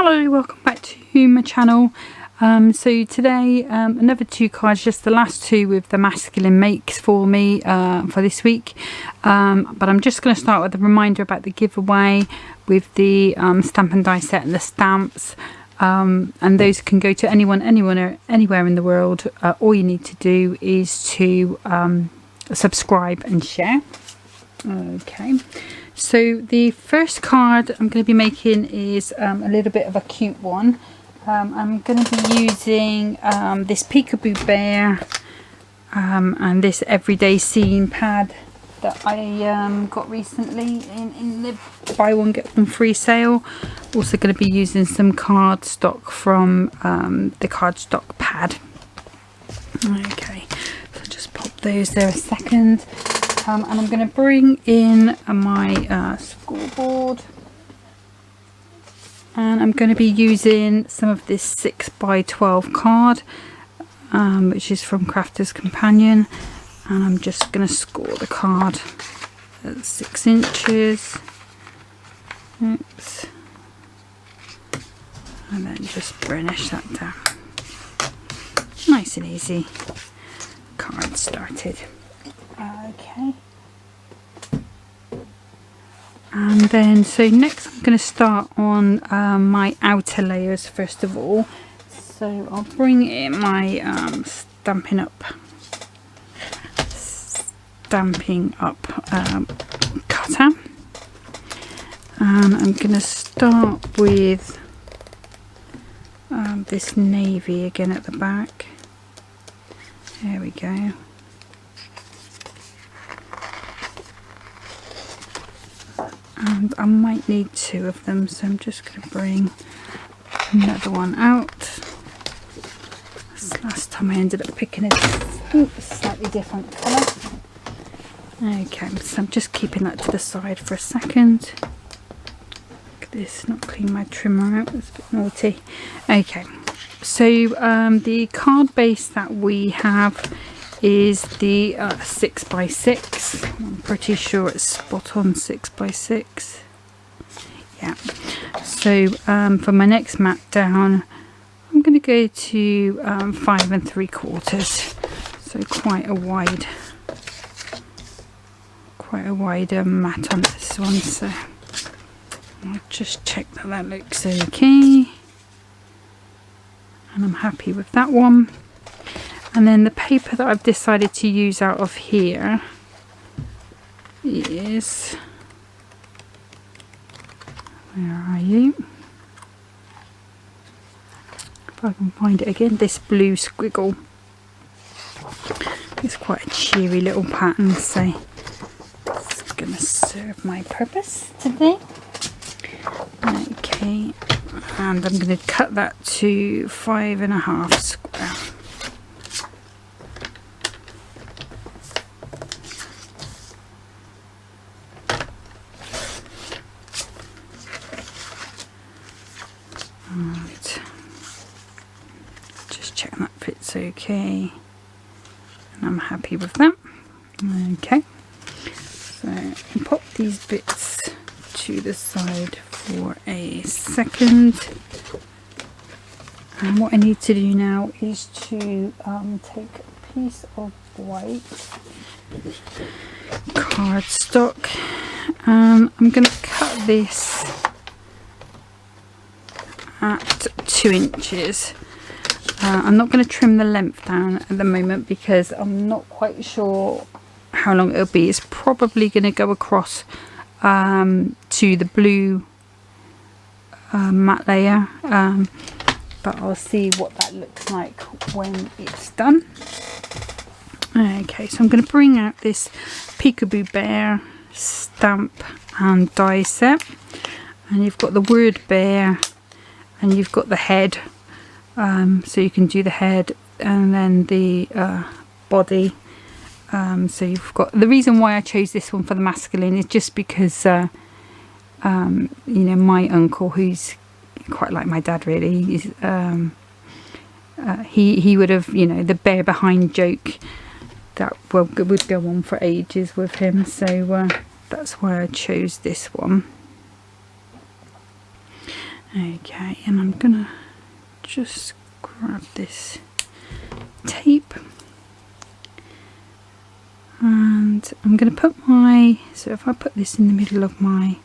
Hello, welcome back to my channel. So today another 2 cards, just the last 2 with the masculine makes for me for this week, but I'm just going to start with a reminder about the giveaway with the stamp and die set and the stamps, and those can go to anyone anywhere in the world. All you need to do is to subscribe and share. Okay, so the first card I'm going to be making is a little bit of a cute one. I'm going to be using this Peekaboo Bear and this Everyday Scene pad that I got recently in the buy one get one free sale. Also going to be using some cardstock from the cardstock pad. Okay, so just pop those there a second. And I'm going to bring in my scoreboard, and I'm going to be using some of this 6x12 card, which is from Crafter's Companion, and I'm just going to score the card at 6 inches. Oops. And then just burnish that down. Nice and easy. Card started. Okay, and then so next I'm going to start on my outer layers first of all. So I'll bring in my Stamping Up cutter, and I'm going to start with this navy again at the back. There we go. And I might need 2 of them, so I'm just going to bring another one out. This last time I ended up picking a slightly different colour. Okay, so I'm just keeping that to the side for a second. Look at this, not clean my trimmer out, that's a bit naughty. Okay, so the card base that we have is the 6x6. I'm pretty sure it's spot on 6x6. Yeah. So for my next mat down, I'm going to go to 5 3/4. So quite a wide mat on this one. So I'll just check that that looks okay, and I'm happy with that one. And then the paper that I've decided to use out of here is, where are you? If I can find it again, this blue squiggle. It's quite a cheery little pattern, so it's going to serve my purpose today. Okay, and I'm going to cut that to 5.5 square. Right, just checking that fits okay, and I'm happy with that. Okay, so I'll pop these bits to the side for a second, and what I need to do now is to take a piece of white cardstock, and I'm going to cut this at 2 inches. I'm not going to trim the length down at the moment because I'm not quite sure how long it'll be. It's probably going to go across to the blue matte layer, but I'll see what that looks like when it's done. Okay, so I'm going to bring out this Peekaboo Bear stamp and die set, and you've got the word bear, and you've got the head, so you can do the head and then the body. So you've got, the reason why I chose this one for the masculine is just because you know, my uncle, who's quite like my dad really, is, he would have, you know, the bear behind joke that would go on for ages with him, so that's why I chose this one. Okay, and I'm gonna just grab this tape and I'm going to put so if I put this in the middle of my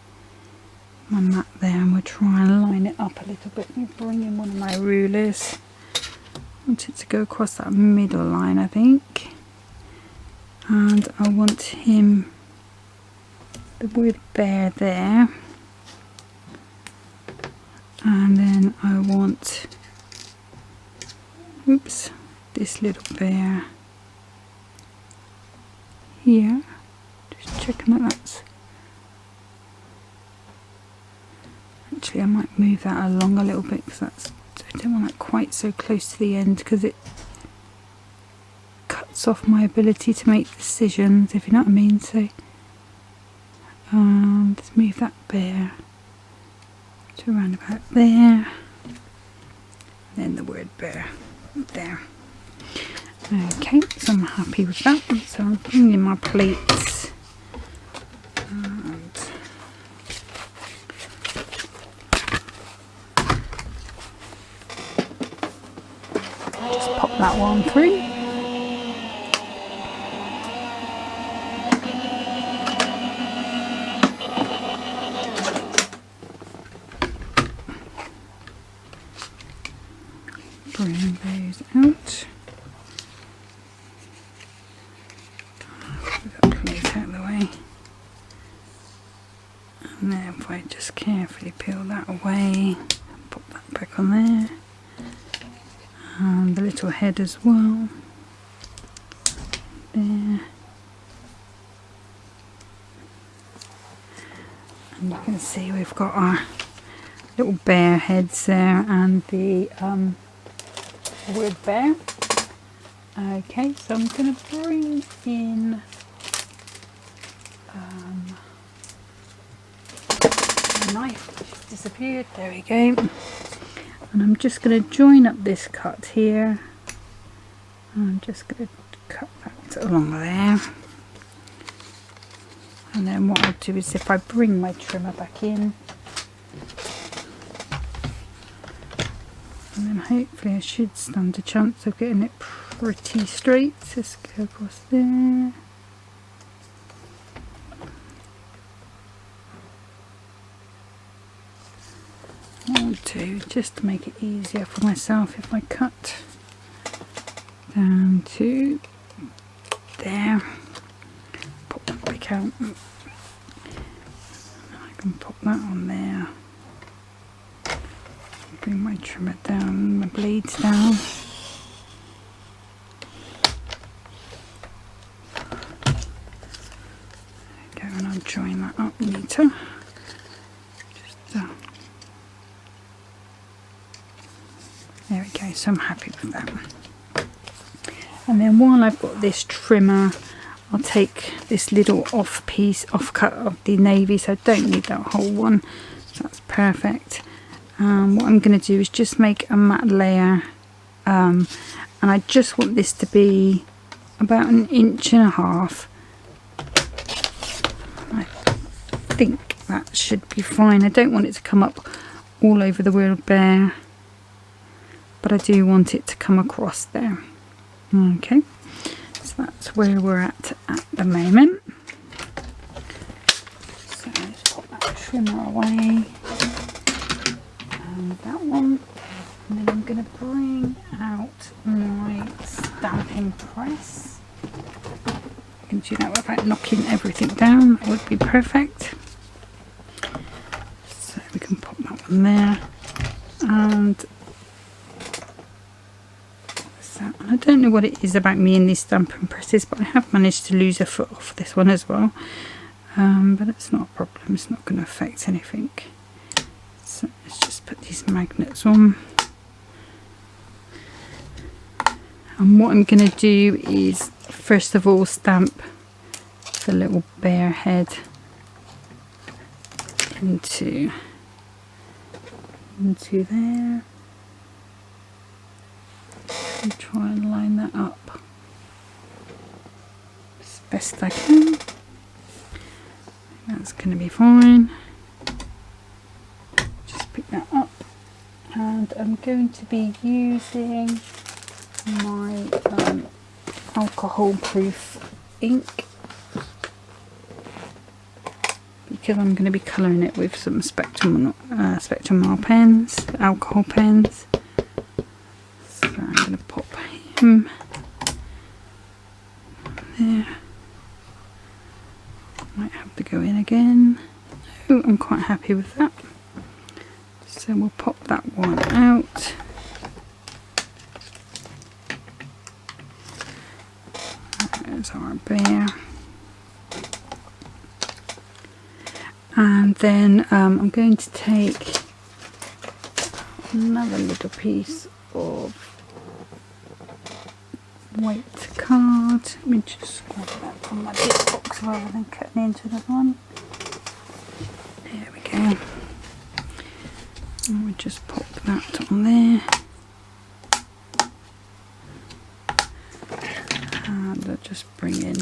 mat there, and we'll try and line it up a little bit. Let me bring in one of my rulers. I want it to go across that middle line, I think, and I want the word bear there, and then I want this little bear here. Just checking that's actually, I might move that along a little bit because I don't want that quite so close to the end, because it cuts off my ability to make decisions, if you know what I mean. So let's move that bear to around about there, and then the word bear there. Okay, so I'm happy with that. So I'm bringing in my plates and just pop that one through. Bring those out. Out of the way, and then if I just carefully peel that away, pop that back on there, and the little head as well there, and you can see we've got our little bear heads there and the wood bear. Okay, so I'm going to bring in a knife which has disappeared. There we go. And I'm just going to join up this cut here. I'm just going to cut that along there. And then what I'll do is, if I bring my trimmer back in, and then hopefully I should stand a chance of getting it pretty straight. Just go across there. I'll do, just to make it easier for myself, if I cut down to there, pop that back out, I can pop that on there, bring my trimmer down, my blades down. There we go, and I'll join that up later. There we go, so I'm happy with that. And then while I've got this trimmer, I'll take this little off cut of the navy, so I don't need that whole one, so that's perfect. What I'm going to do is just make a matte layer, and I just want this to be about 1.5 inches. I think that should be fine. I don't want it to come up all over the wheel bear, but I do want it to come across there. Okay, so that's where we're at the moment. So let's put that trimmer away, and that one, and then I'm going to bring out my stamping press. I can do that without knocking everything down, that would be perfect. So we can pop that one there, and I don't know what it is about me and these stamping presses, but I have managed to lose a foot off this one as well, but it's not a problem, it's not going to affect anything. So let's just put these magnets on, and what I'm going to do is first of all stamp the little bear head into there. And try and line that up as best I can. That's going to be fine. Just pick that up and I'm going to be using my alcohol proof ink because I'm going to be colouring it with some Spectrum pens, alcohol pens. So I'm going to pop him there. Might have to go in again. Oh, I'm quite happy with that. So we'll pop that one out. There's our bear. And then I'm going to take another little piece of white card. Let me just grab that from my bit box rather than cutting into the one. There we go. And we'll just pop that on there. And I'll just bring in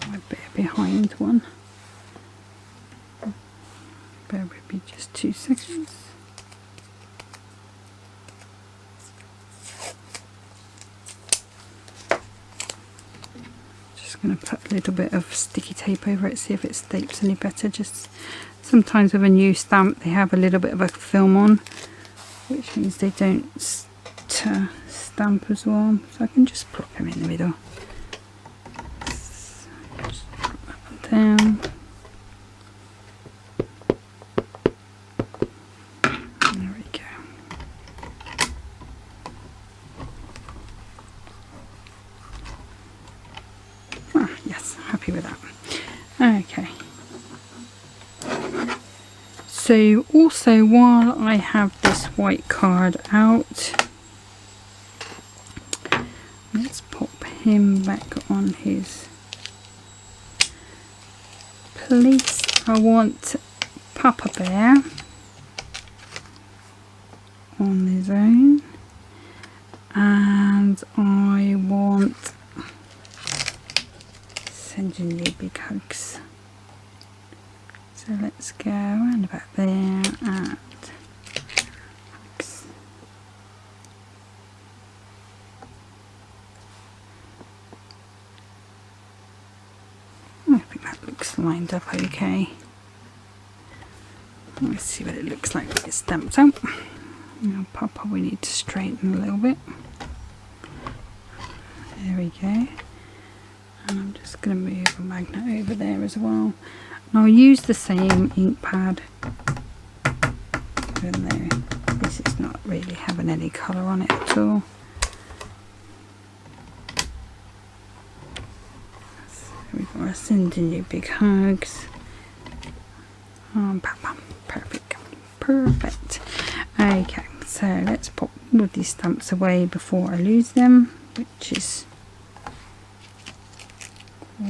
my bear behind one. Bear with me just 2 seconds. Going to put a little bit of sticky tape over it, see if it staples any better. Just sometimes with a new stamp they have a little bit of a film on, which means they don't stamp as well. So I can just plop them in the middle. So just put that one down. There we go. Yes, happy with that. Okay. So also while I have this white card out, let's pop him back on his place. I want Papa Bear on his own, and I want Sending you big hugs. So let's go around about there and hugs. I think that looks lined up okay. Let's see what it looks like when it's stamped out. Now Papa, we need to straighten a little bit. There we go. And I'm just going to move a magnet over there as well. And I'll use the same ink pad, even though this is not really having any colour on it at all. So we've got Sending You Big Hugs. Papa. Perfect. Perfect. Okay, so let's pop all of these stamps away before I lose them, which is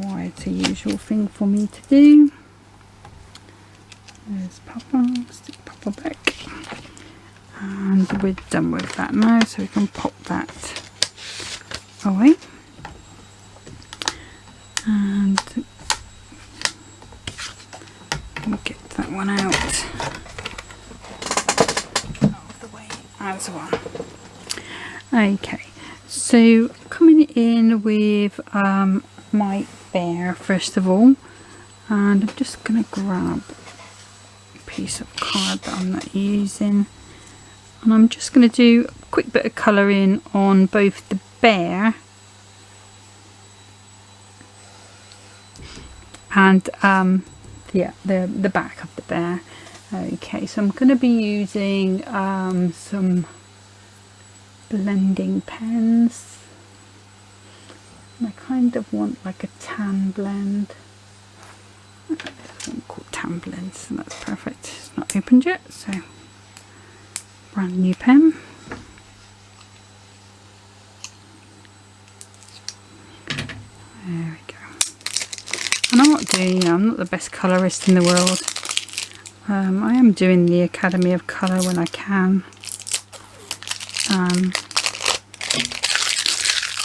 quite a usual thing for me to do. There's Papa, stick Papa back, and we're done with that now, so we can pop that away. And we'll get that one out of the way as well. Okay, so coming in with my bear first of all, and I'm just going to grab a piece of card that I'm not using, and I'm just going to do a quick bit of colouring on both the bear and yeah, the back of the bear. Okay, so I'm going to be using some blending pens. I kind of want like a tan blend. There's one called tan blend, so that's perfect. It's not opened yet, so brand new pen. There we go. And I'm not the best colourist in the world. I am doing the Academy of Colour when I can.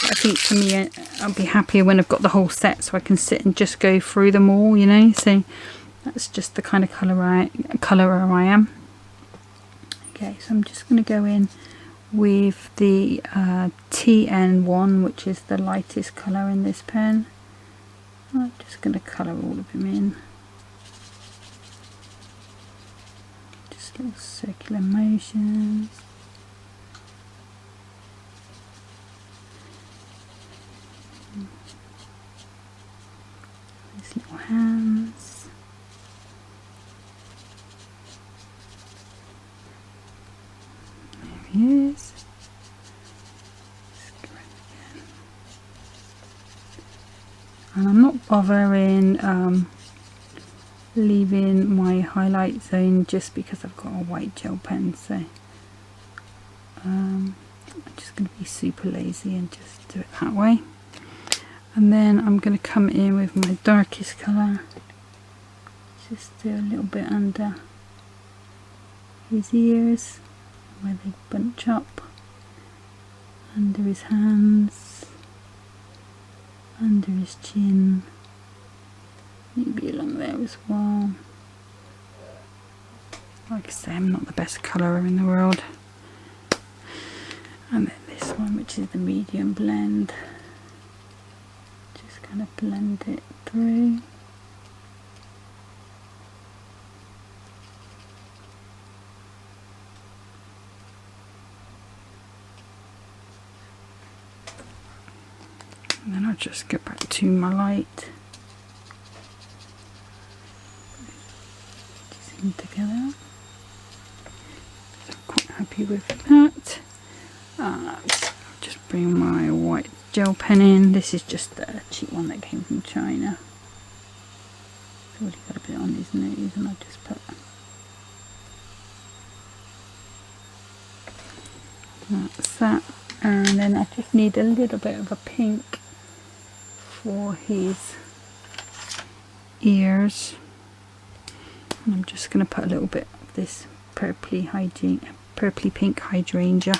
I think for me, I'll be happier when I've got the whole set, so I can sit and just go through them all, you know. So That's just the kind of colourer I am. Okay, so I'm just going to go in with the TN1, which is the lightest colour in this pen. I'm just going to colour all of them in. Just little circular motions. These little hands. There he is. And I'm not bothering leaving my highlight zone just because I've got a white gel pen, so I'm just going to be super lazy and just do it that way. And then I'm going to come in with my darkest colour, just do a little bit under his ears where they bunch up, under his hands, under his chin, maybe along there as well. Like I say, I'm not the best colourer in the world. And then this one, which is the medium blend, just kind of blend it through. And then I'll just go back to my light. Just in together. So I'm quite happy with that. I'll just bring my white gel pen in. This is just a cheap one that came from China. It's already got a bit on his nose, and I'll just put that's that. And then I just need a little bit of a pink for his ears, and I'm just going to put a little bit of this purpley pink hydrangea.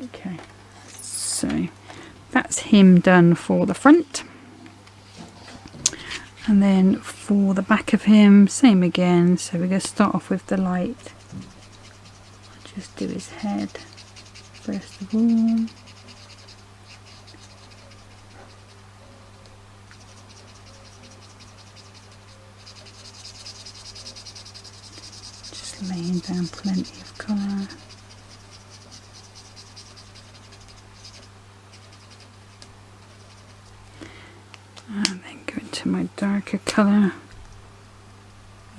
Okay, so that's him done for the front. And then for the back of him, same again. So we're going to start off with the light. I'll just do his head first of all. Just laying down plenty of colour. And then go into my darker colour.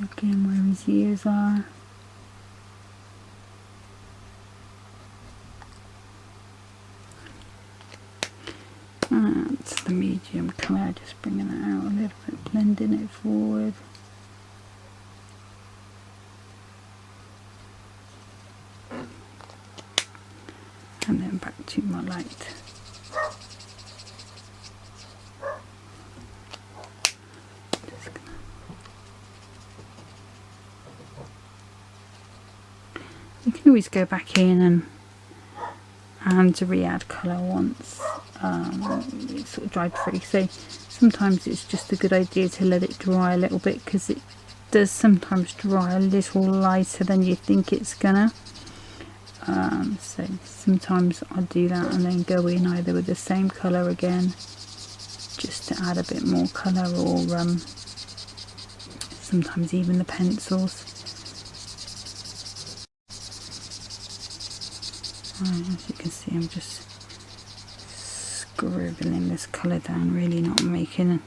Again, where his ears are. And the medium colour, just bringing that out a little bit, blending it forward. And then back to my light. You can always go back in and re-add colour once it's sort of dried through. So sometimes it's just a good idea to let it dry a little bit, because it does sometimes dry a little lighter than you think it's gonna. So sometimes I do that and then go in either with the same colour again, just to add a bit more colour, or sometimes even the pencils. As you can see, I'm just scribbling this colour down, really not making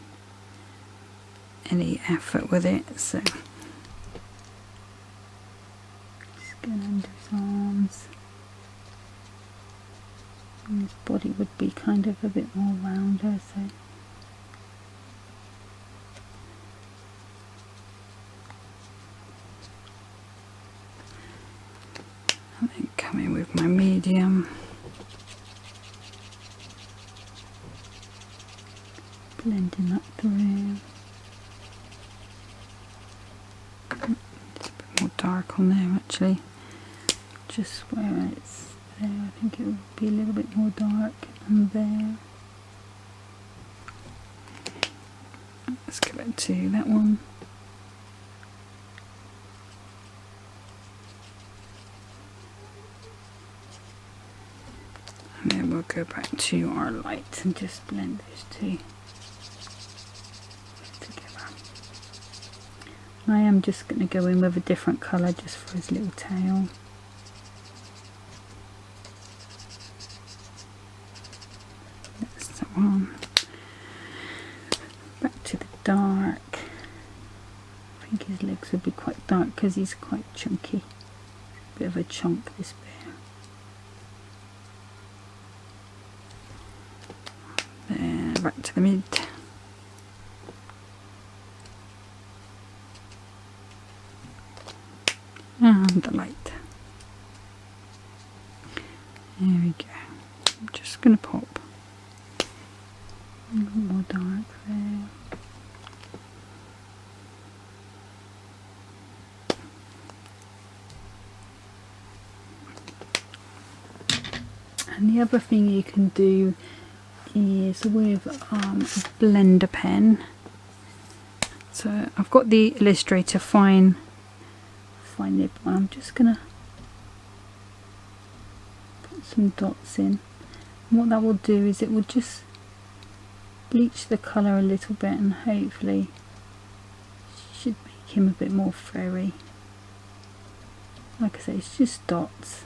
any effort with it. So just going under his arms, and his body would be kind of a bit more rounder, so and then come in with my medium, blending that through. It's a bit more dark on there actually, just where it's there. I think it would be a little bit more dark, and there. Let's go back to that one. we'll go back to our light and just blend those two together. I am just going to go in with a different colour just for his little tail. That's that one. Back to the dark. I think his legs would be quite dark because he's quite chunky. Bit of a chunk, this bear. There, back to the mid. And the light. There we go. I'm just going to pop a little more dark there. And the other thing you can do is with a blender pen. So I've got the Illustrator fine nib one. I'm just gonna put some dots in. And what that will do is it will just bleach the colour a little bit, and hopefully should make him a bit more furry. Like I say, it's just dots.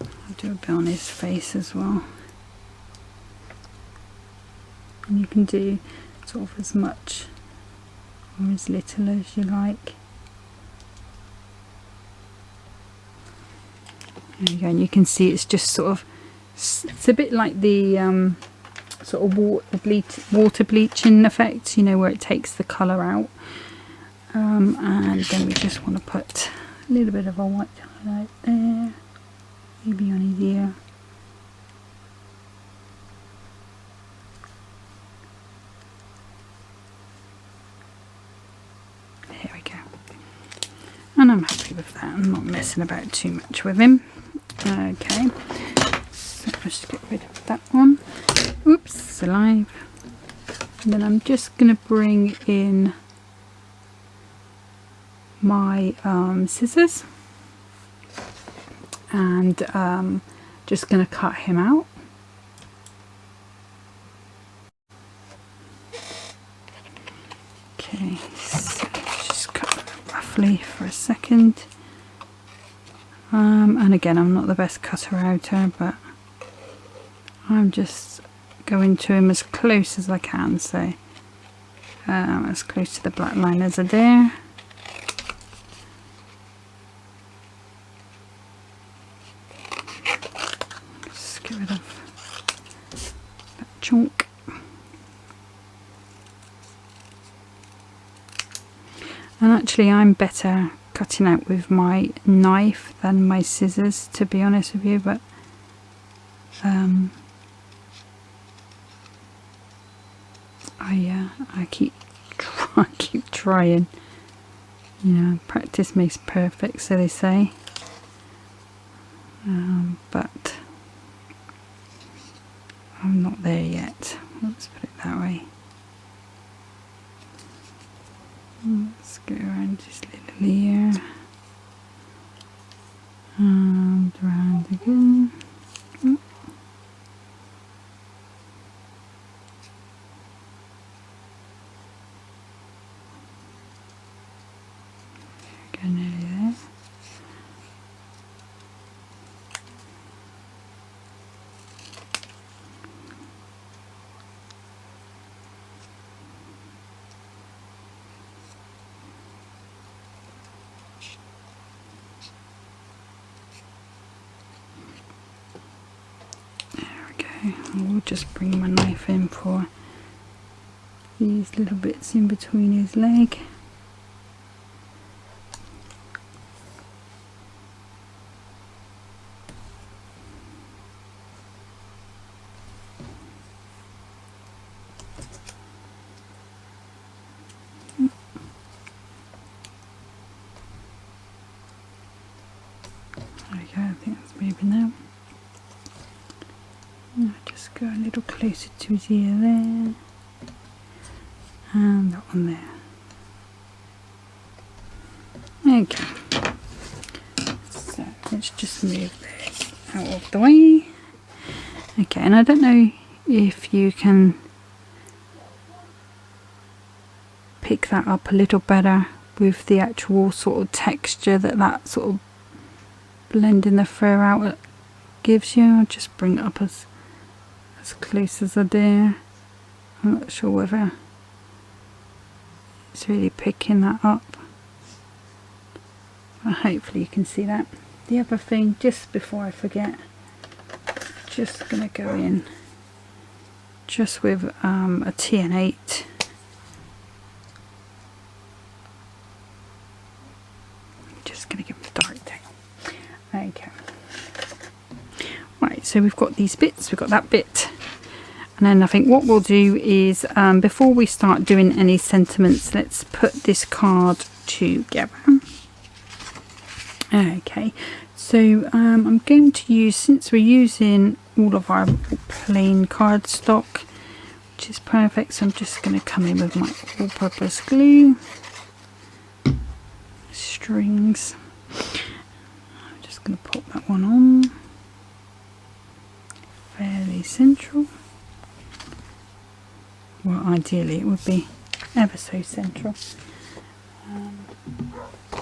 I'll do a bit on his face as well. And you can do sort of as much or as little as you like. There you go, and you can see it's just sort of, it's a bit like the sort of water bleaching effect, you know, where it takes the colour out. And then we just want to put a little bit of a white highlight there, maybe on his ear. There we go. And I'm happy with that. I'm not messing about too much with him. Okay, so let's get rid of that one. Oops, it's alive. And then I'm just going to bring in my scissors and just going to cut him out. Okay, so just cut roughly for a second. And again, I'm not the best cutter outer, but I'm just going to him as close as I can, so as close to the black line as I dare. Just get rid of that chunk. And actually I'm better cutting out with my knife than my scissors, to be honest with you, but I keep trying. You know, practice makes perfect, so they say. But I'm not there yet. Let's put it that way. Let's go around his little ear and round again. Go nearly there. I'll just bring my knife in for these little bits in between his leg. There we go, I think that's moving now. I'll just go a little closer to his ear there, and that one there. Okay, so let's just move this out of the way. Okay, and I don't know if you can pick that up a little better with the actual sort of texture that sort of blending the fur out gives you. I'll just bring it up as close as I dare. I'm not sure whether it's really picking that up, but hopefully you can see that. The other thing, just before I forget, just gonna go in just with a TN8. Just gonna give it a dark tail. Okay. Right, so we've got these bits, we've got that bit, and then I think what we'll do is before we start doing any sentiments, let's put this card together. Okay, so I'm going to use, since we're using all of our plain cardstock, which is perfect, so I'm just going to come in with my all-purpose glue, strings. I'm just going to pop that one on, fairly central. Well, ideally it would be ever so central.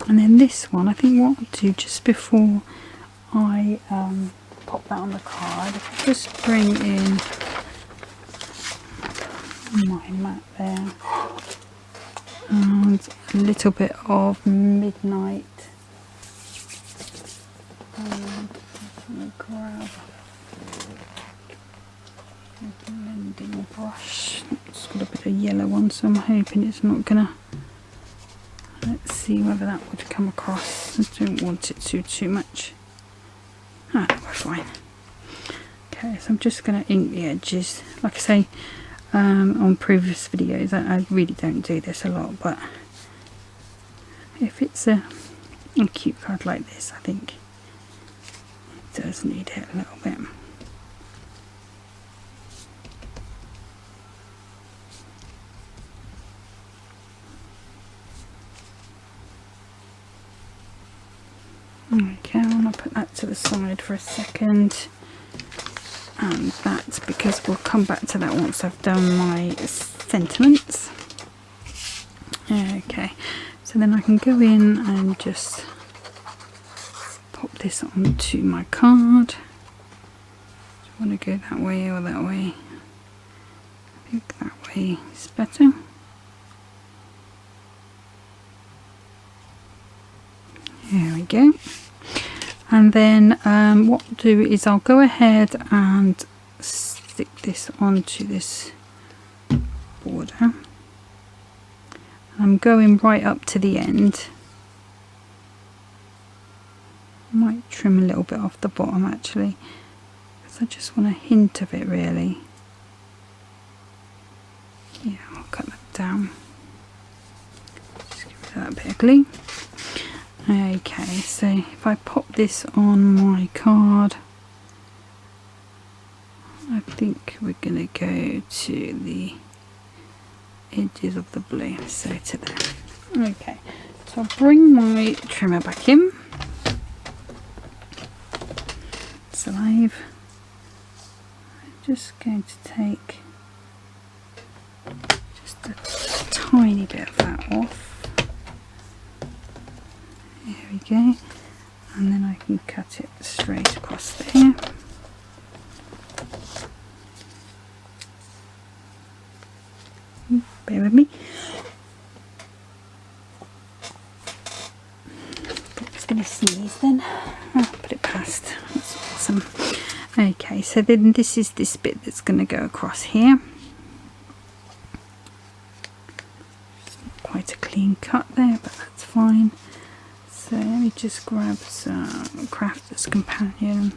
And then this one, I think what I'll do just before I pop that on the card, just bring in my mat there and a little bit of Midnight, and I'm going to grab a blending brush. It's got a bit of yellow on, so I'm hoping it's not gonna, let's see whether that would come across. I don't want it to too much. Ah, we're fine. Okay, so I'm just going to ink the edges. Like I say, on previous videos, I really don't do this a lot, but if it's a cute card like this, I think it does need it a little bit. Okay, I'm going to put that to the side for a second, and that's because we'll come back to that once I've done my sentiments. Okay, so then I can go in and just pop this onto my card. Do you want to go that way or that way? I think that way is better. There we go. And then what I'll do is I'll go ahead and stick this onto this border. I'm going right up to the end. I might trim a little bit off the bottom actually, because I just want a hint of it really. Yeah, I'll cut that down. Just give it that bit of glue. Okay, so if I pop this on my card, I think we're going to go to the edges of the blue, so to there. Okay, so I'll bring my trimmer back in. Sleeve. I'm just going to take just a tiny bit of that off. There we go, and then I can cut it straight across there. Bear with me. I'm just going to sneeze then. Oh, put it past. That's awesome. Okay, so then this is this bit that's going to go across here. It's not quite a clean cut there, but that's fine. So let me just grab some Crafter's Companion.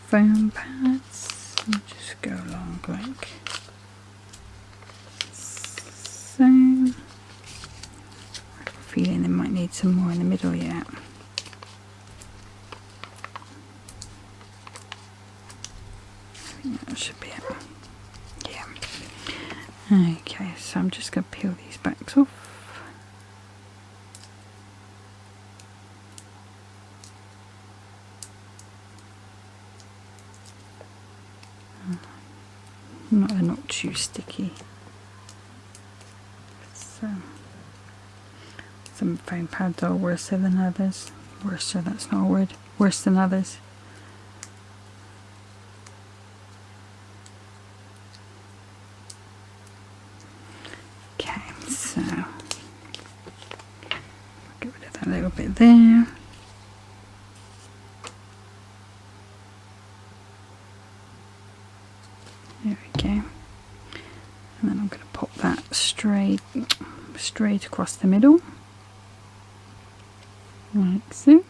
Foam pads and just go along like so. I have a feeling they might need some more in the middle yet. I think that should be it. Yeah. Okay, so I'm just going to peel these backs off. No, they're not too sticky. So, some foam pads are worse than others. Worse, that's not a word. Worse than others. Okay, so get rid of that little bit there. There we go. And then I'm going to pop that straight across the middle, like so.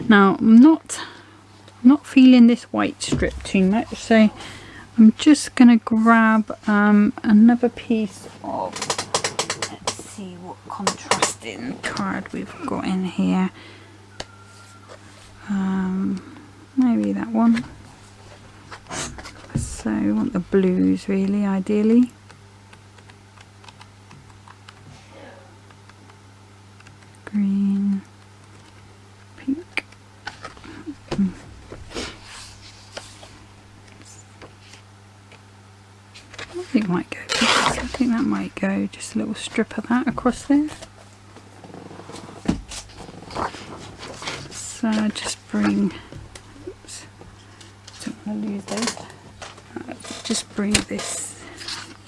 Now I'm not feeling this white strip too much, so I'm just going to grab another piece of, let's see what contrasting card we've got in here. Maybe that one. So we want the blues really, ideally. Green, pink. I think that might go, just a little strip of that across there. So just bring, oops, don't want to lose those. Just bring this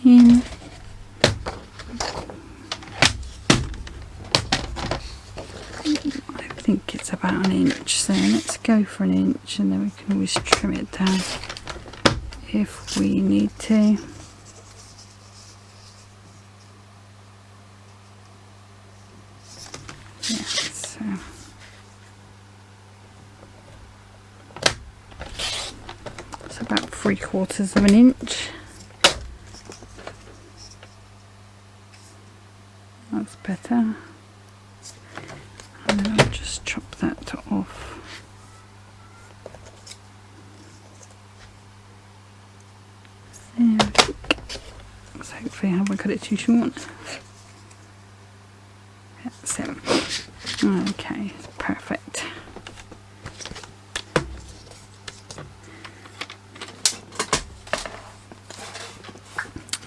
in. I think it's about an inch, so let's go for an inch, and then we can always trim it down if we need to. Yeah, so it's about 3/4 of an inch. That's better. And then I'll just chop that off. There. So hopefully I haven't cut it too short. That's it. Okay, perfect.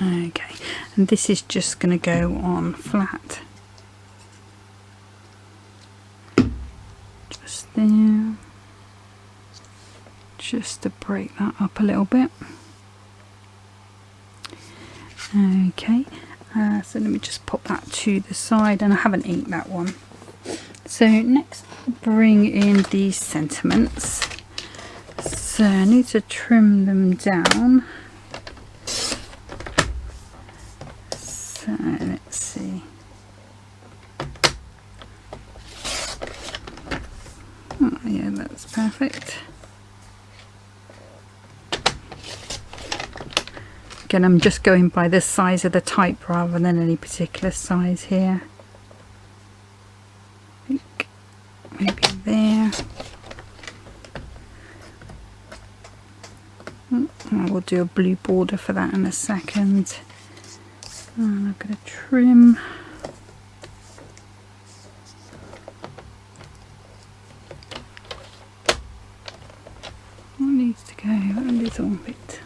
Okay, and this is just going to go on flat. Just there. Just to break that up a little bit. Okay, so let me just pop that to the side, and I haven't inked that one. So next, bring in these sentiments. So I need to trim them down. So let's see. Oh yeah, that's perfect. Again, I'm just going by the size of the type rather than any particular size here. I think maybe there. I will do a blue border for that in a second. And I'm going to trim. What needs to go? A little bit.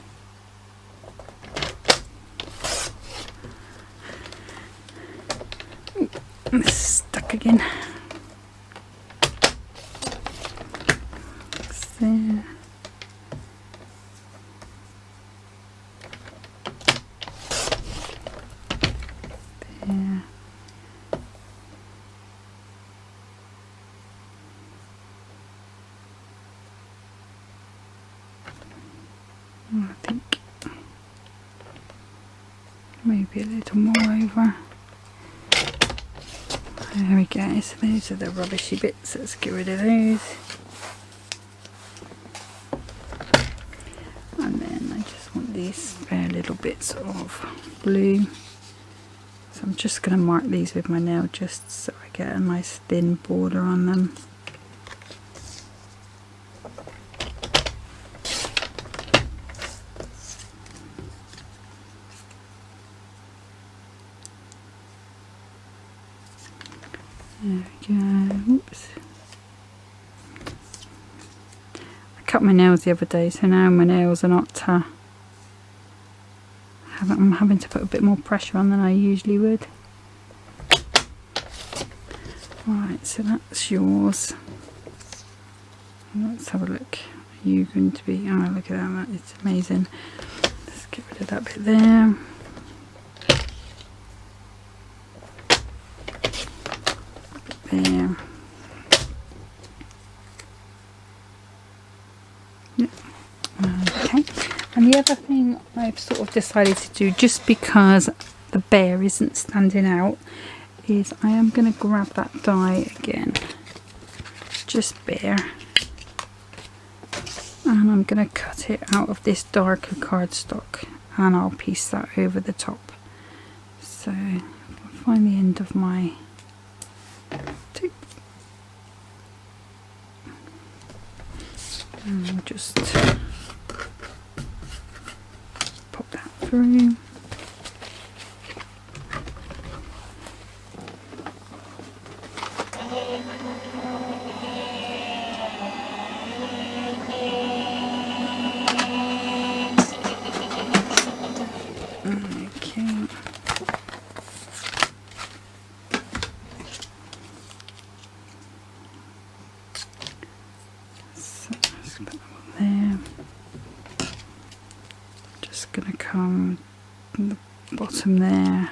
It's stuck again. There. There. I think maybe a little more over. There we go, so those are the rubbishy bits, let's get rid of those. And then I just want these spare little bits of blue. So I'm just going to mark these with my nail just so I get a nice thin border on them. There we go. Oops. I cut my nails the other day, so now my nails are not I'm having to put a bit more pressure on than I usually would. Right, so that's yours. Let's have a look. Are you going to be... oh, look at that, it's amazing. Let's get rid of that bit there. There. Yep. Okay. And the other thing I've sort of decided to do, just because the bear isn't standing out, is I am going to grab that die again, just bare, and I'm going to cut it out of this darker cardstock, and I'll piece that over the top. So I'll find the end of my tape, and I'll just pop that through. Bottom there,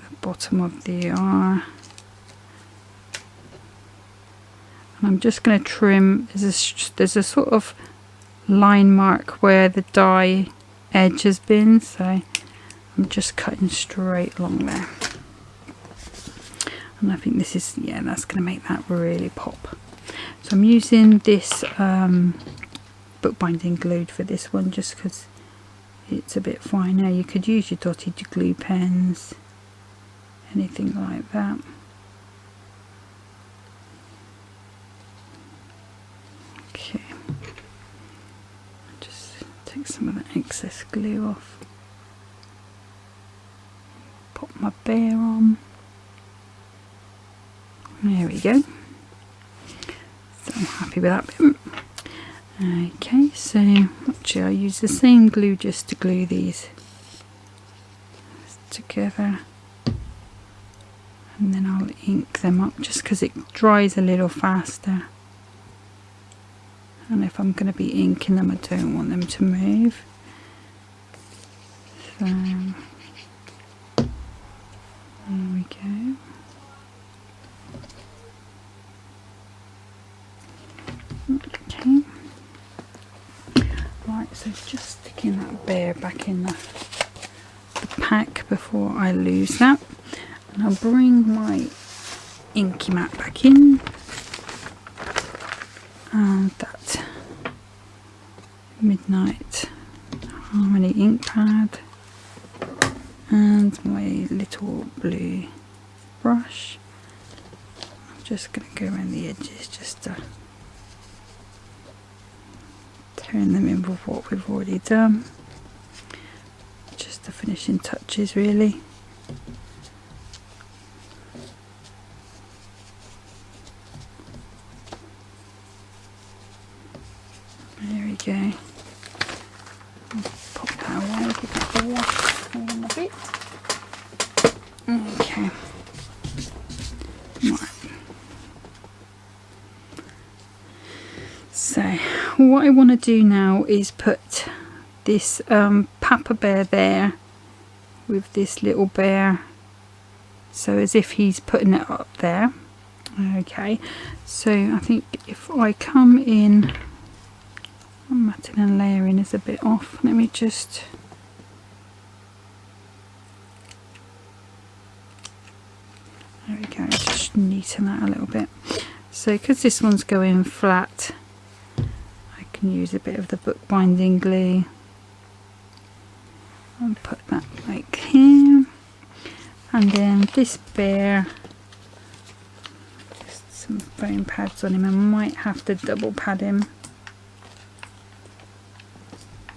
the bottom of the R, and I'm just going to trim. There's a sort of line mark where the die edge has been, so I'm just cutting straight along there, and I think this is, yeah, that's going to make that really pop. So I'm using this bookbinding glue for this one, just because it's a bit finer. You could use your dotted glue pens, anything like that. Okay, just take some of the excess glue off, pop my bear on. There we go. So I'm happy with that bit. Okay, so actually I'll use the same glue just to glue these together, and then I'll ink them up just because it dries a little faster, and if I'm going to be inking them I don't want them to move. So there we go. Okay. Right, so just sticking that bear back in the pack before I lose that, and I'll bring my inky mat back in, and that Midnight Harmony ink pad, and my little blue brush. I'm just going to go around the edges just to turn them in with what we've already done, just the finishing touches really. There we go. I'll pop that away, give it a wash in a bit. Okay. Right. So what I want to do now is put this Papa Bear there with this little bear, so as if he's putting it up there. Okay, so I think if I come in, matting and layering is a bit off. Let me just there we go, just neaten that a little bit. So because this one's going flat, I can use a bit of the bookbinding glue and put that like here, and then this bear, just some foam pads on him. I might have to double pad him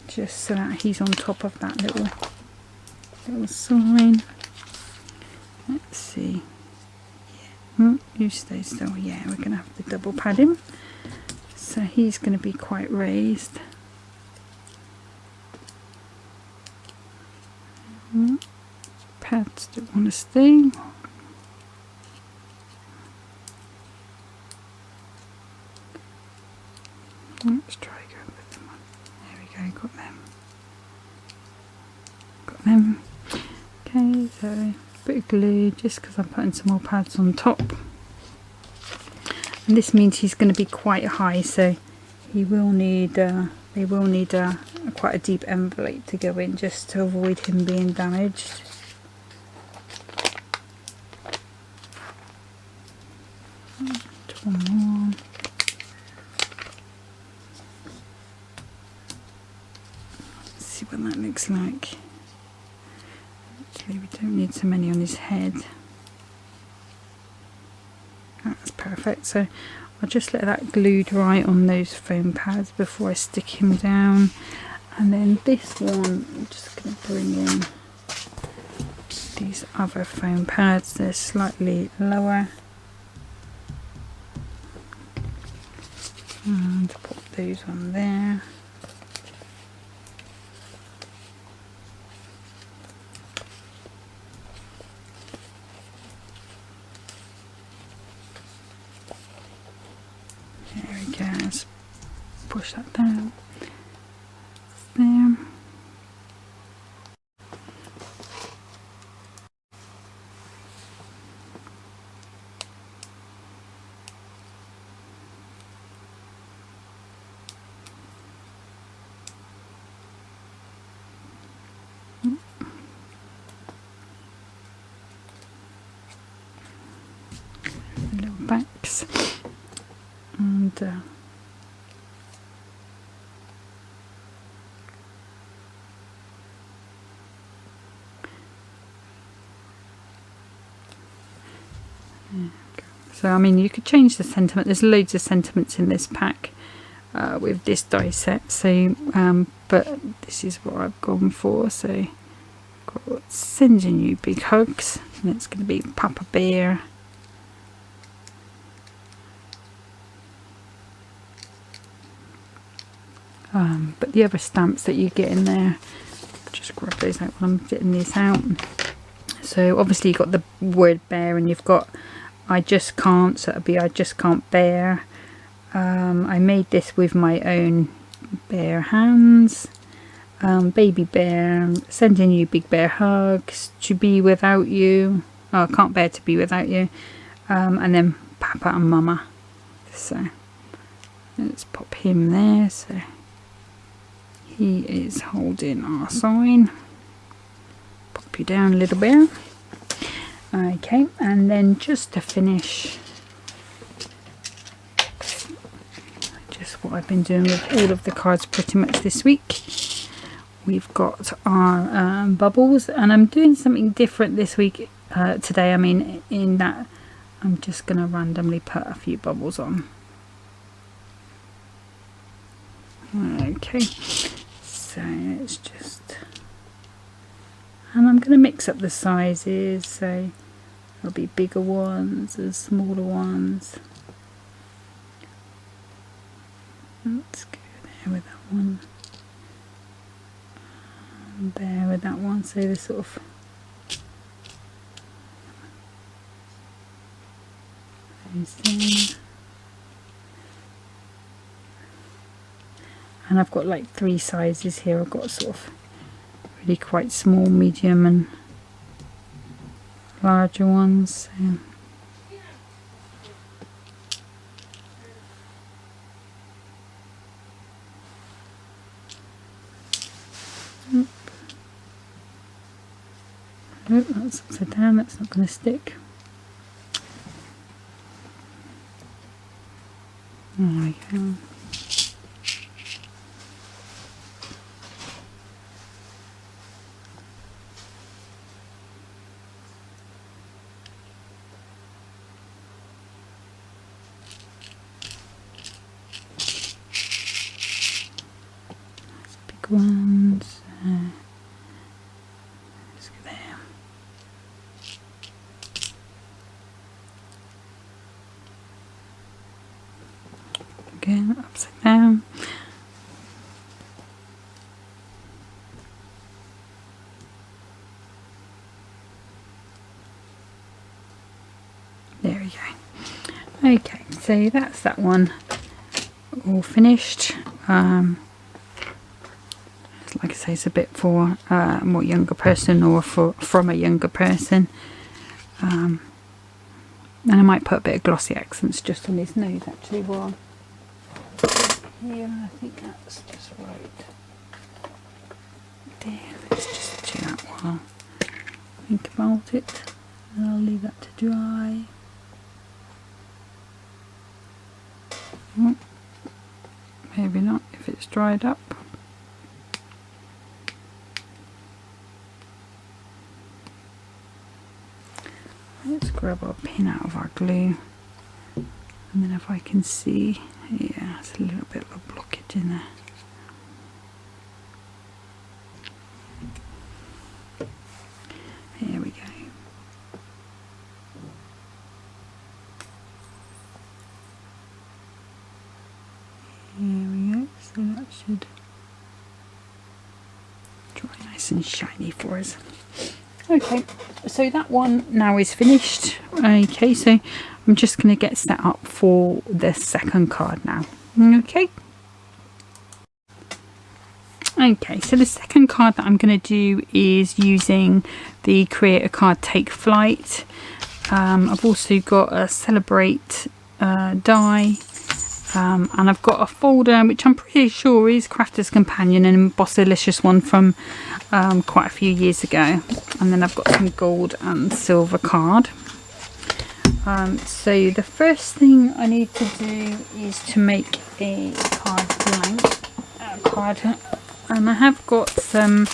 just so that he's on top of that little sign. Let's see. Yeah, You stay still. Yeah, we're going to have to double pad him. So he's going to be quite raised. Pads don't want to stay. Let's try going with them on. There we go, got them. Got them. Okay, so a bit of glue just because I'm putting some more pads on top. And this means he's going to be quite high, so he will need they will need quite a deep envelope to go in just to avoid him being damaged. One more. Let's see what that looks like. Actually, we don't need so many on his head. That's perfect. So I'll just let that glue dry on those foam pads before I stick him down. And then this one, I'm just going to bring in these other foam pads. They're slightly lower. And put those on there. There we go. Let's push that down. There. Little backs and so I mean you could change the sentiment. There's loads of sentiments in this pack with this die set, so but this is what I've gone for. So got sending you big hugs, and it's going to be Papa Bear. But the other stamps that you get in there, just grab those out while I'm getting these out. So obviously you've got the word bear, and you've got I just can't, so it'll be I just can't bear. I made this with my own bear hands. Baby bear, sending you big bear hugs, to be without you, oh, I can't bear to be without you, and then Papa and Mama. So let's pop him there. So he is holding our sign. Pop you down a little bit. Okay, and then just to finish, just what I've been doing with all of the cards pretty much this week. We've got our bubbles, and I'm doing something different this week, today, I mean, in that I'm just going to randomly put a few bubbles on. Okay, so it's just, and I'm going to mix up the sizes, so there'll be bigger ones and smaller ones. Let's go there with that one, and there with that one, so the sort of those there. And I've got like 3 sizes here. I've got sort of really quite small, medium and larger ones. So. Oh, that's upside down, that's not going to stick. There we go. Ones, let's go there. So, and I'm going to again, upside down. There we go. Okay, so that's that one all finished. Like I say, it's a bit for a more younger person, or from a younger person. And I might put a bit of glossy accents just on his nose actually while here. I think that's just right there. Let's just do that while I think about it, and I'll leave that to dry. Oh, maybe not if it's dried up. Let's grab our pin out of our glue, and then if I can see, yeah, it's a little bit of a blockage in there. Here we go. Here we go, so that should dry nice and shiny for us. Okay, so that one now is finished. Okay, so I'm just going to get set up for the second card now. Okay. Okay, so the second card that I'm going to do is using the Create a Card Take Flight. I've also got a Celebrate die. And I've got a folder which I'm pretty sure is Crafter's Companion, and Bossilicious one from quite a few years ago. And then I've got some gold and silver card. So the first thing I need to do is to make a card blank card, and I have got some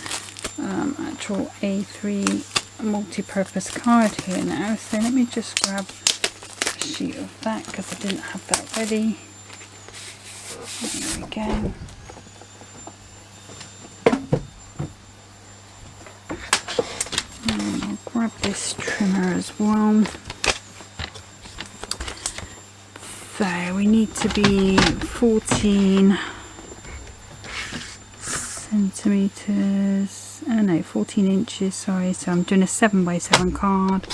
actual A3 multi-purpose card here now. So let me just grab a sheet of that because I didn't have that ready. There we go. And I'll grab this trimmer as well. So we need to be 14 centimeters, no, 14 inches, sorry. So I'm doing a 7x7 card.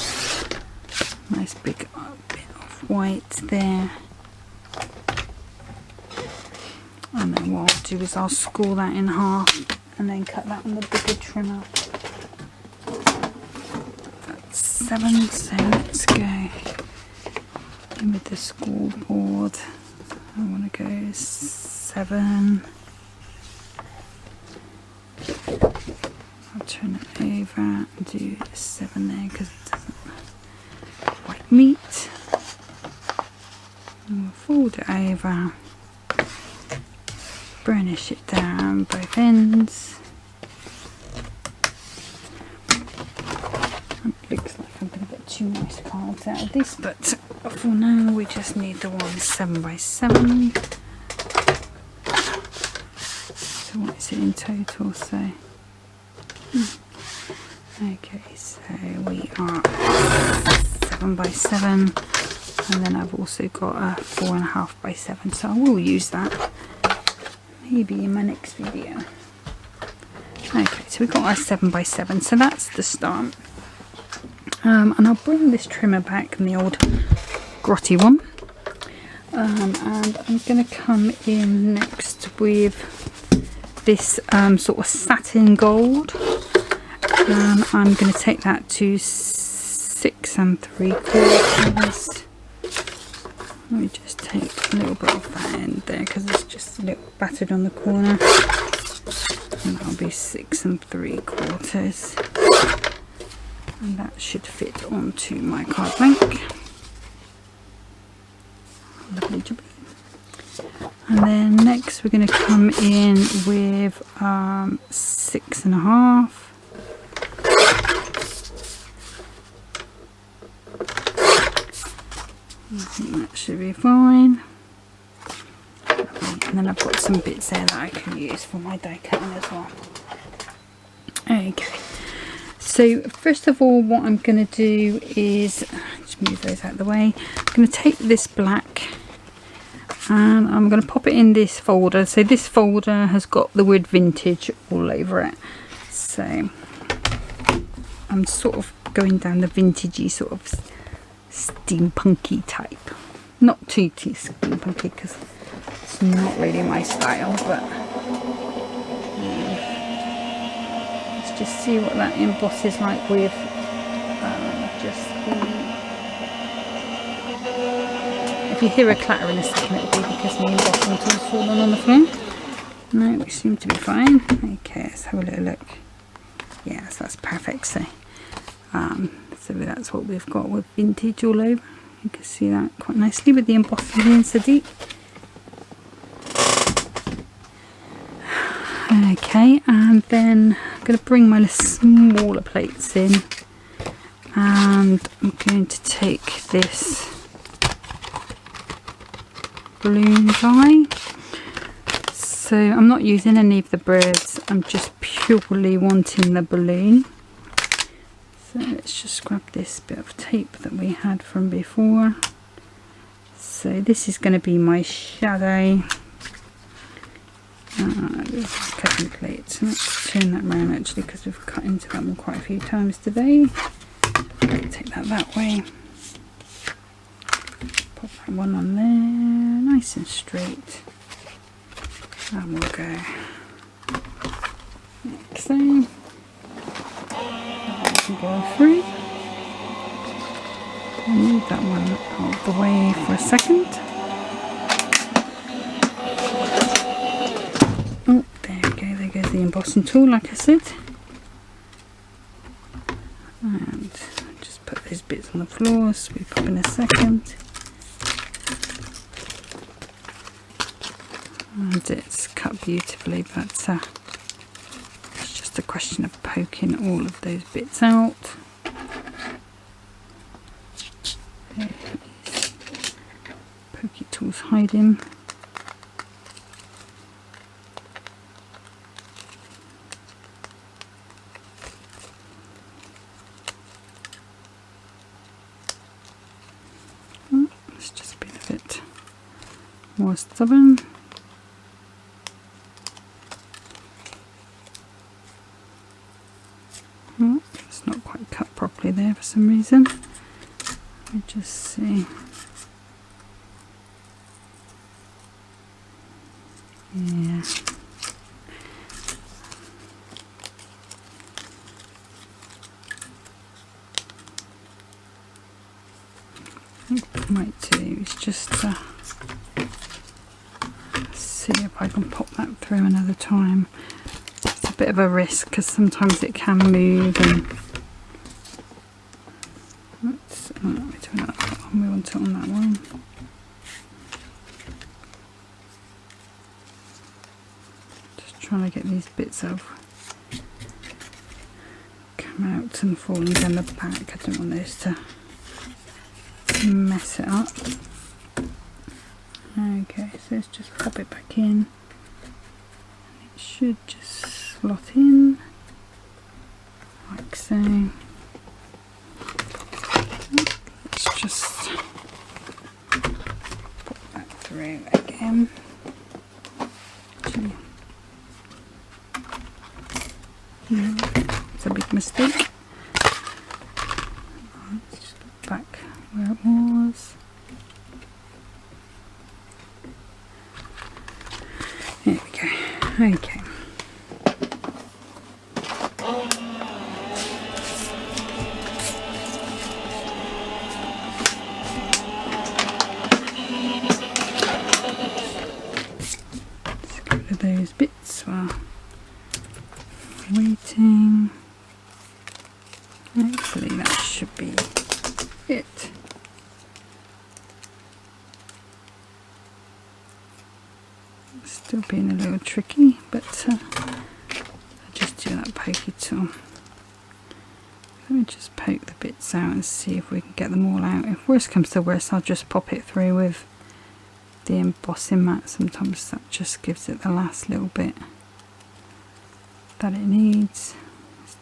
Nice big bit of white there. And then what I'll do is I'll score that in half and then cut that on the bigger trimmer. That's 7, so let's go in with the scoreboard. I want to go 7. I'll turn it over and do 7 there because it doesn't quite meet. And we'll fold it over. Burnish it down both ends. It looks like I'm going to get 2 nice cards out of this, but for now we just need the one 7x7. So what is it in total? So okay, so we are 7x7, and then I've also got a 4.5x7, so I will use that maybe in my next video. Okay, so we've got our 7x7, so that's the start. And I'll bring this trimmer back in the old grotty one. And I'm going to come in next with this sort of satin gold. I'm going to take that to 6 3/4. Let me just take a little bit of that in there because it's just a little battered on the corner. And that'll be 6 3/4. And that should fit onto my card blank. Lovely job. And then next we're going to come in with 6.5. I think that should be fine. And then I've got some bits there that I can use for my die cutting as well. Okay, so first of all what I'm going to do is just move those out of the way. I'm going to take this black and I'm going to pop it in this folder. So this folder has got the word vintage all over it, so I'm sort of going down the vintagey sort of steampunky type, not too steampunky because it's not really my style, but let's just see what that emboss is like with just the... If you hear a clatter in a second, it'll be because the embossing tool's fallen on the floor. No, we seem to be fine. Okay, let's have a little look. Yes, that's perfect. So that's what we've got with vintage all over. You can see that quite nicely with the embossing being so deep. Okay, and then I'm going to bring my smaller plates in, and I'm going to take this balloon die. So I'm not using any of the birds, I'm just purely wanting the balloon. So let's just grab this bit of tape that we had from before. So this is going to be my shadow. Cutting plate. Let's turn that around actually, because we've cut into that one quite a few times today. Take that way. Pop that one on there, nice and straight. And we'll go like so. That can go through. I'll move that one out of the way for a second. Oh, there we go, there goes the embossing tool, like I said. And just put those bits on the floor, sweep up in a second. And it's cut beautifully, but it's just a question of poking all of those bits out. There is pokey tools hiding. It's just been a bit more stubborn. It's not quite cut properly there for some reason. Let me just see. Yeah. I think what I might do is just see if I can pop that through another time. It's a bit of a risk because sometimes it can move, and let's move on to on that one. Just trying to get these bits of come out and falling down the back. I don't want those to mess it up. Okay, so let's just pop it back in. It should just slot in like so. Let's just pop that through again. It's a big mistake. Let's just put back where it was. There we go. Okay. Let's get rid of those bits while waiting. Hopefully that should be it. Still being a little tricky, but I'll just do that pokey tool. Let me just poke the bits out and see if we can get them all out. If worst comes to worst, I'll just pop it through with the embossing mat. Sometimes that just gives it the last little bit that it needs.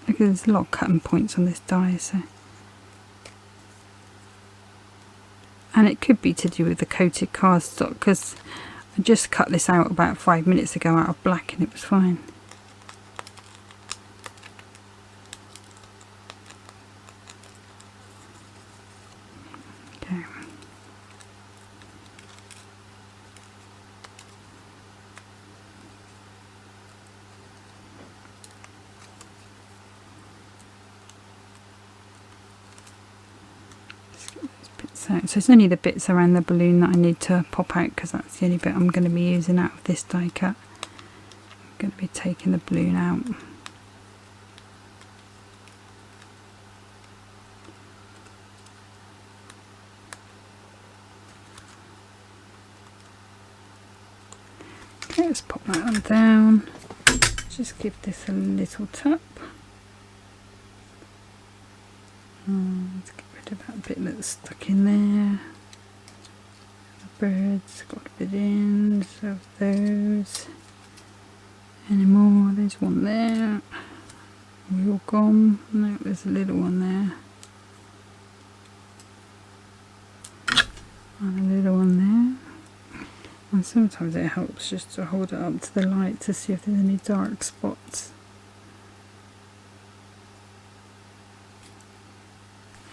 Look, there's a lot of cutting points on this die, so. and it could be to do with the coated cardstock, because I just cut this out about 5 minutes ago out of black and it was fine. Okay. So it's only the bits around the balloon that I need to pop out, because that's the only bit I'm going to be using out of this die cut. I'm going to be taking the balloon out. Okay, let's pop that one down. Just give this a little tap. Let's get rid of that bit that's stuck in there. The birds got a bit in, so those. Any more? There's one there. We're all gone. No, there's a little one there. And a little one there. And sometimes it helps just to hold it up to the light to see if there's any dark spots.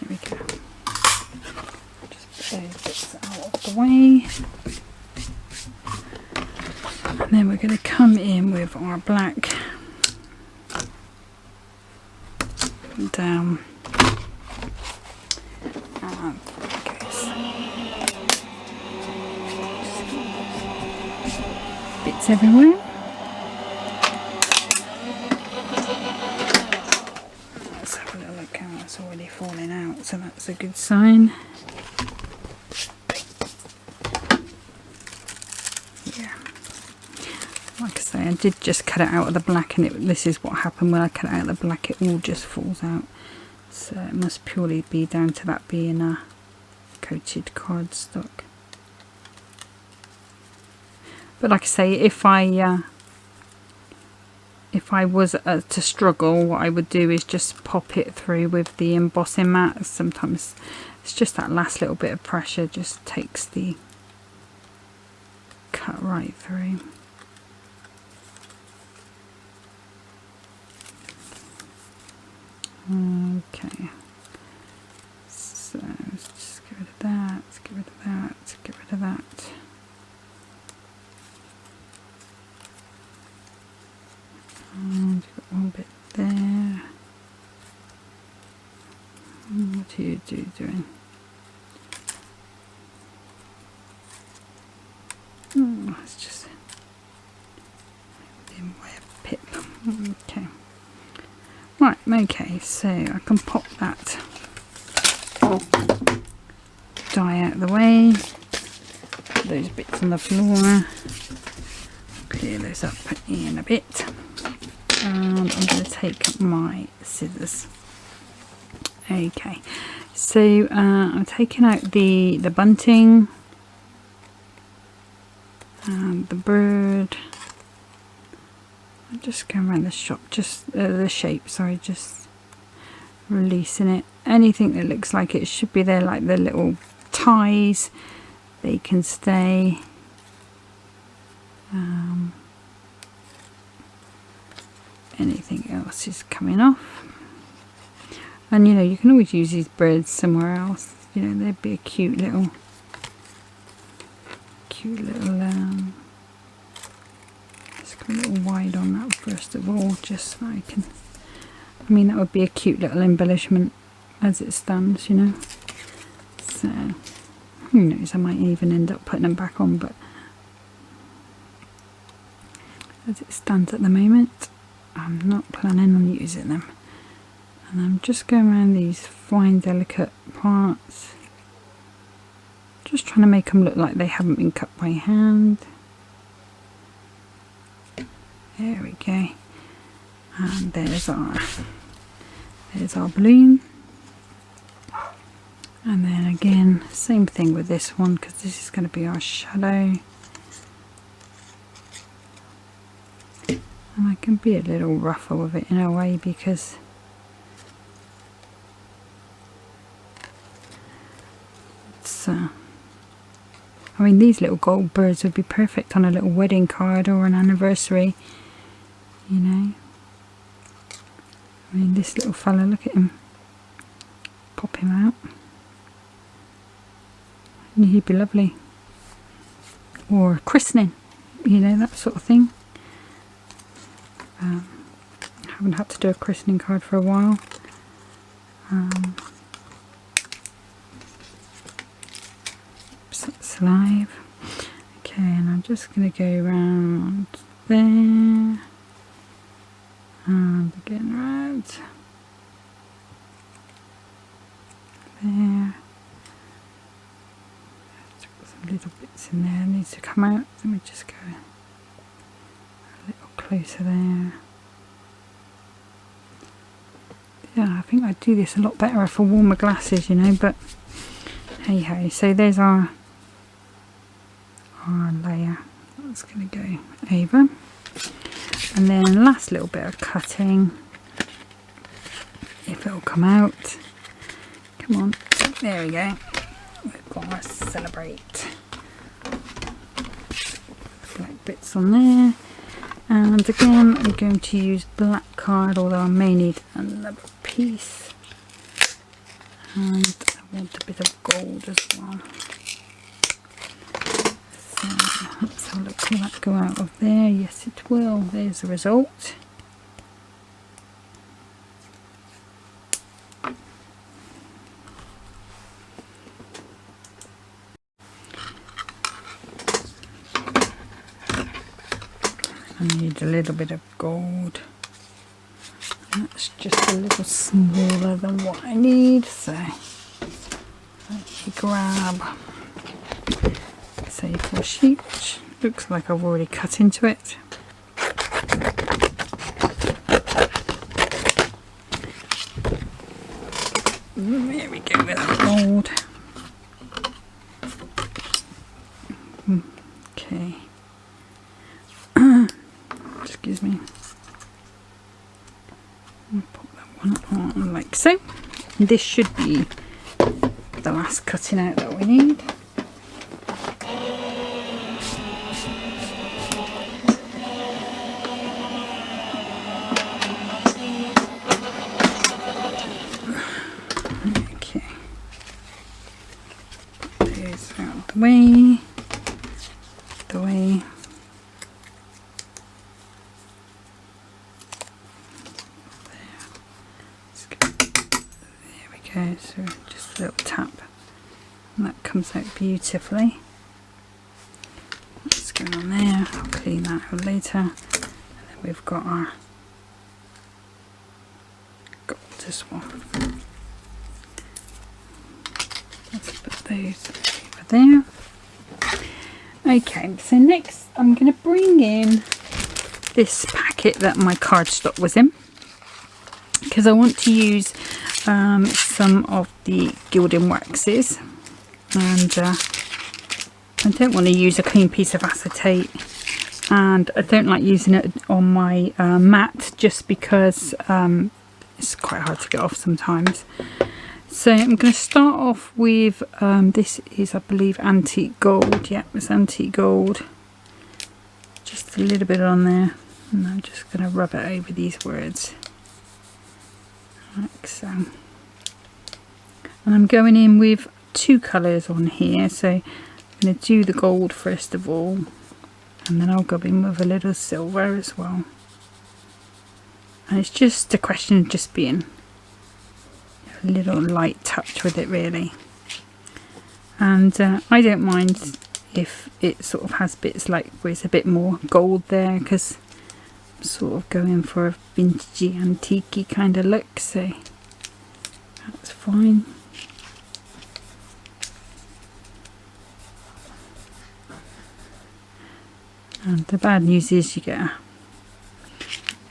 There we go. Just put those bits out of the way. And then we're going to come in with our black down. And there it goes. Bits everywhere. Let's have a little look how it's already falling out, so that's a good sign. Yeah. Like I say, I did just cut it out of the black, and this is what happened when I cut it out of the black, it all just falls out. So it must purely be down to that being a coated cardstock. But like I say, if I was to struggle, what I would do is just pop it through with the embossing mat. Sometimes it's just that last little bit of pressure just takes the cut right through. Okay, so let's just get rid of that, let's get rid of that, let's get rid of that. And you've got one bit there. What are you doing? Oh, it's just in way of pip. Okay. Right, okay, so I can pop that die out of the way. Put those bits on the floor. Clear those up in a bit. And I'm going to take my scissors. Okay, so I'm taking out the bunting and the bird. I'm just going around the shop, just the shape, sorry, just releasing it. Anything that looks like it should be there, like the little ties, they can stay. Anything else is coming off. And you know, you can always use these birds somewhere else. You know, they'd be a cute little let's go a little wide on that first of all, just so I can, I mean, that would be a cute little embellishment as it stands, you know. So who knows, I might even end up putting them back on, but as it stands at the moment, I'm not planning on using them. And I'm just going around these fine delicate parts, just trying to make them look like they haven't been cut by hand. There we go. And there's our balloon. And then again, same thing with this one, because this is going to be our shadow. And I can be a little rougher with it in a way, because I mean, these little gold birds would be perfect on a little wedding card or an anniversary, you know. I mean, this little fella, look at him. Pop him out. And he'd be lovely. Or christening, you know, that sort of thing. I haven't had to do a christening card for a while. That's live. Okay, and I'm just going to go around there and again round there. Some little bits in there need to come out. Let me just go a little closer there. Yeah, I think I'd do this a lot better if I wore my glasses, you know, but hey ho. So there's our layer. That's going to go over. And then last little bit of cutting, if it'll come out. Come on, there we go. We've got our celebrate. Black bits on there. And again, I'm going to use black card, although I may need another piece. And I want a bit of gold as well. So let's have a look. Will that go out of there? Yes, it will. There's the result. I need a little bit of gold. That's just a little smaller than what I need, so let me grab, say, for a sheet, which looks like I've already cut into it. There we go with that gold. Okay. Excuse me. I'll pop that one on like so. This should be the last cutting out that we need. Okay. Put those out the way. The way. Okay, so just a little tap and that comes out beautifully. What's going on there? I'll clean that out later. And then we've got our gold as well. Let's put those over there. Okay, so next I'm going to bring in this packet that my cardstock was in, because I want to use some of the Gilding Waxes, and I don't want to use a clean piece of acetate, and I don't like using it on my mat just because it's quite hard to get off sometimes. So I'm going to start off with this is, I believe, antique gold. Yeah, it's antique gold. Just a little bit on there, and I'm just going to rub it over these words. Like so. And I'm going in with two colours on here, so I'm going to do the gold first of all, and then I'll go in with a little silver as well. And it's just a question of just being a little light touch with it, really. And I don't mind if it sort of has bits like where it's a bit more gold there, because sort of going for a vintagey antique kind of look, so that's fine. And the bad news is you get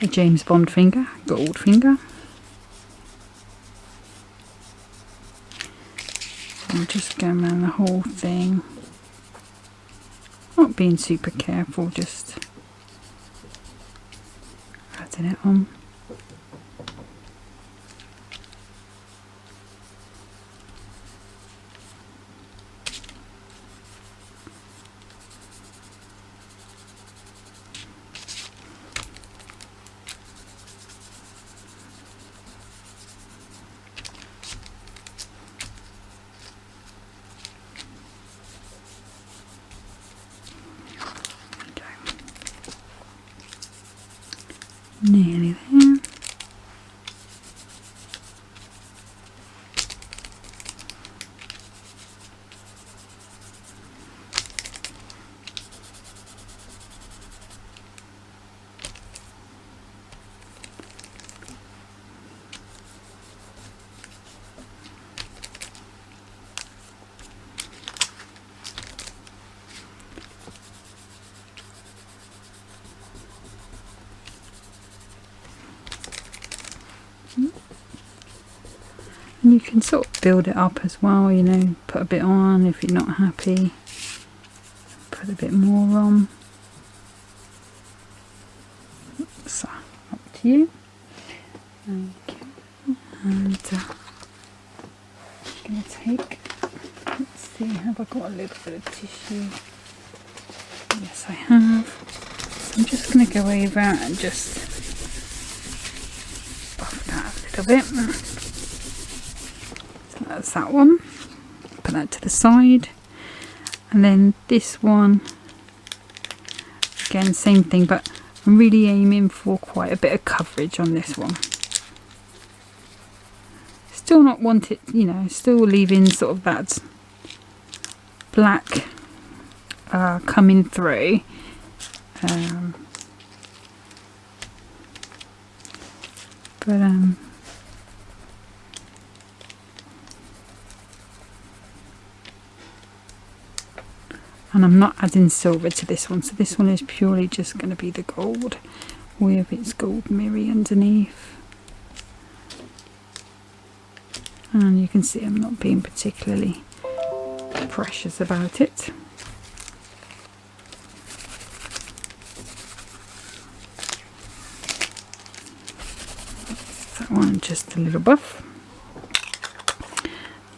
a James Bond finger, gold finger. I'm just going around the whole thing, not being super careful, just adding it on. Nearly there. And you can sort of build it up as well, you know, put a bit on if you're not happy, put a bit more on. So, up to you. Okay, and I'm going to take, let's see, have I got a little bit of tissue? Yes, I have. So I'm just going to go over and just buff that a little bit. So that's that one. Put that to the side. And then this one, again, same thing, but I'm really aiming for quite a bit of coverage on this one. Still not want it, you know, still leaving sort of that black coming through. And I'm not adding silver to this one, so this one is purely just going to be the gold with its gold mirror underneath. And you can see I'm not being particularly precious about it. That one just a little buff.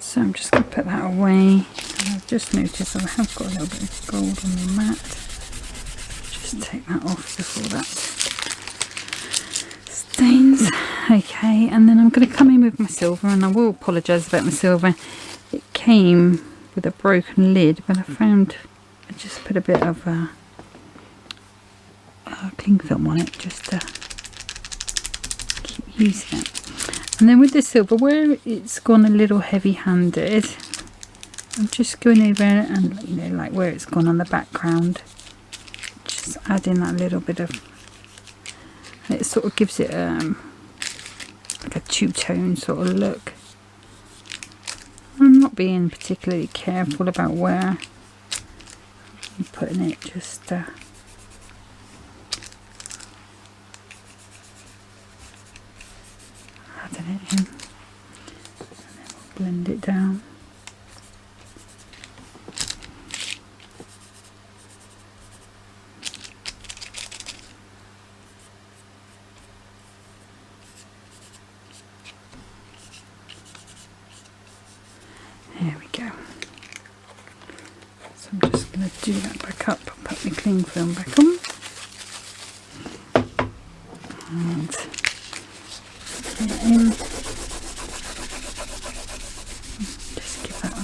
So I'm just going to put that away. And I've just noticed that I have got a little bit of gold on the mat. Just take that off before that stains. Okay, and then I'm going to come in with my silver, and I will apologise about my silver. It came with a broken lid, but I found I just put a bit of cling film on it just to keep using it. And then with the silver, where it's gone a little heavy-handed, I'm just going over and, you know, like where it's gone on the background, just adding that little bit of, and it sort of gives it like a two-tone sort of look. I'm not being particularly careful about where I'm putting it, just adding it in, and then we'll blend it down. There we go. So I'm just going to do that back up, put my cling film back on, and put that in. Just give that a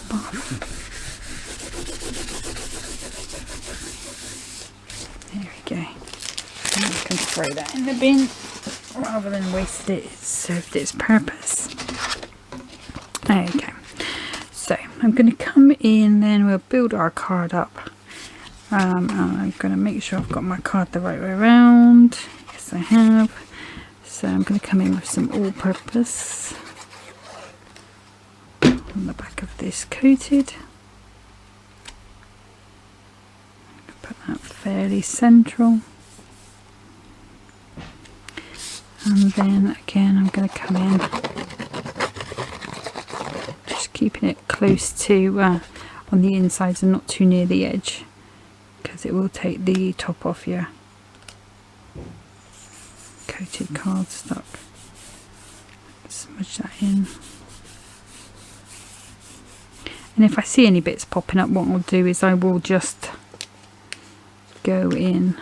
buff. There we go. And you can throw that in the bin rather than waste it. It served its purpose. Okay, so I'm going to come in, then we'll build our card up. And I'm going to make sure I've got my card the right way around. Yes, I have. So I'm going to come in with some all-purpose on the back of this coated. Put that fairly central. And then again, I'm going to come in, keeping it close to on the insides and not too near the edge, because it will take the top off your coated cardstock. Smudge that in, and if I see any bits popping up, what I'll do is I will just go in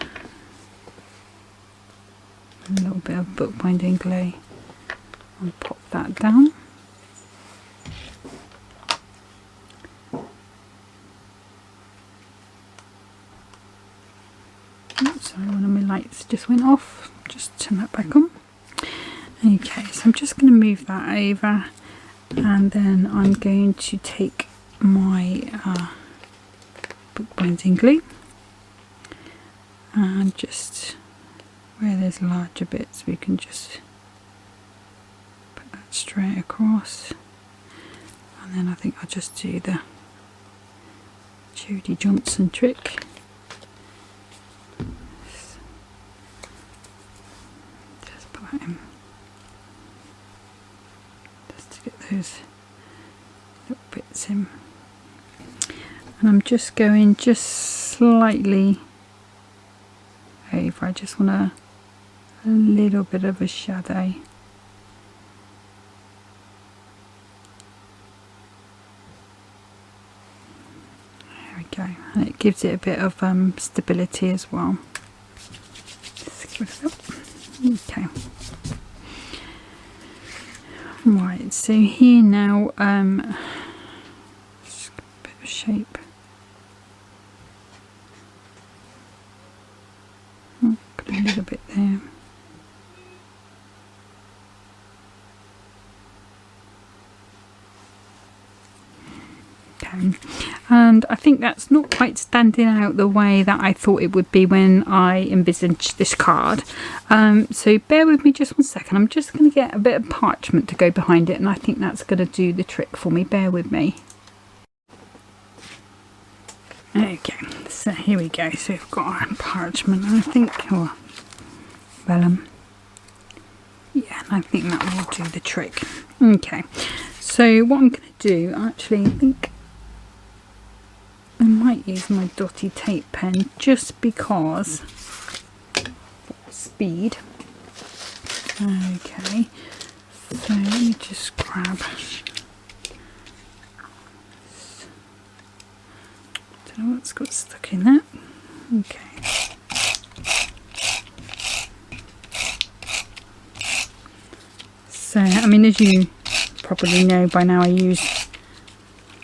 a little bit of bookbinding glue and pop that down. Sorry, one of my lights just went off. Just turn that back on. Okay, so I'm just going to move that over, and then I'm going to take my bookbinding glue and just where there's larger bits we can just put that straight across, and then I think I'll just do the Judy Johnson trick. Just put that in just to get those little bits in, and I'm just going just slightly over. I just want a little bit of a shadow. There we go, and it gives it a bit of stability as well. Okay, right, so here now just a bit of shape. Got a little bit there. Okay, and I think that's not quite standing out the way that I thought it would be when I envisaged this card. So bear with me just one second. I'm just going to get a bit of parchment to go behind it, and I think that's going to do the trick for me. Bear with me. Okay, so here we go. So we've got our parchment, and I think, oh, vellum. Yeah, and I think that will do the trick. Okay, so what I'm going to do, actually, I think I might use my dotty tape pen just because for speed. Okay, so let me just grab. Don't know what's got stuck in that. Okay. So, I mean, as you probably know by now, I use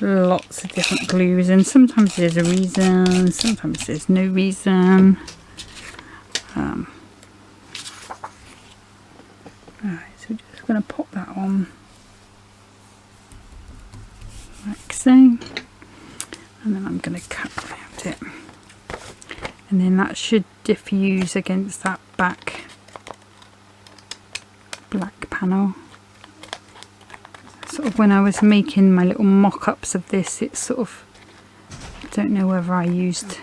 lots of different glues, and sometimes there's a reason, sometimes there's no reason. Alright, so we're just going to pop that on like so, and then I'm going to cut around it, and then that should diffuse against that back black panel. Sort of when I was making my little mock-ups of this, it's sort of, I don't know whether I used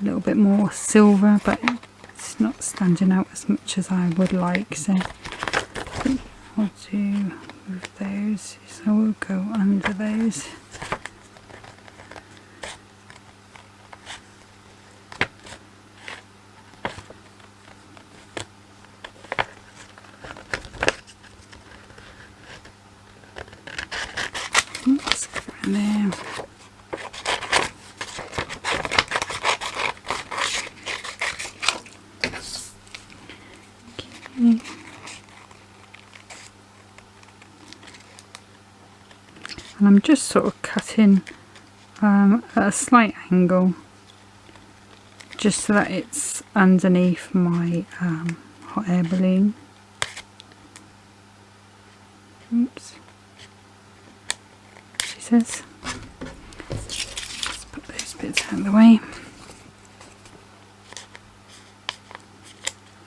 a little bit more silver, but it's not standing out as much as I would like, so what I'll do with those is I will go under those. Let's go in there. Okay. And I'm just sort of cutting at a slight angle, just so that it's underneath my hot air balloon. Oops. Says. Let's put those bits out of the way.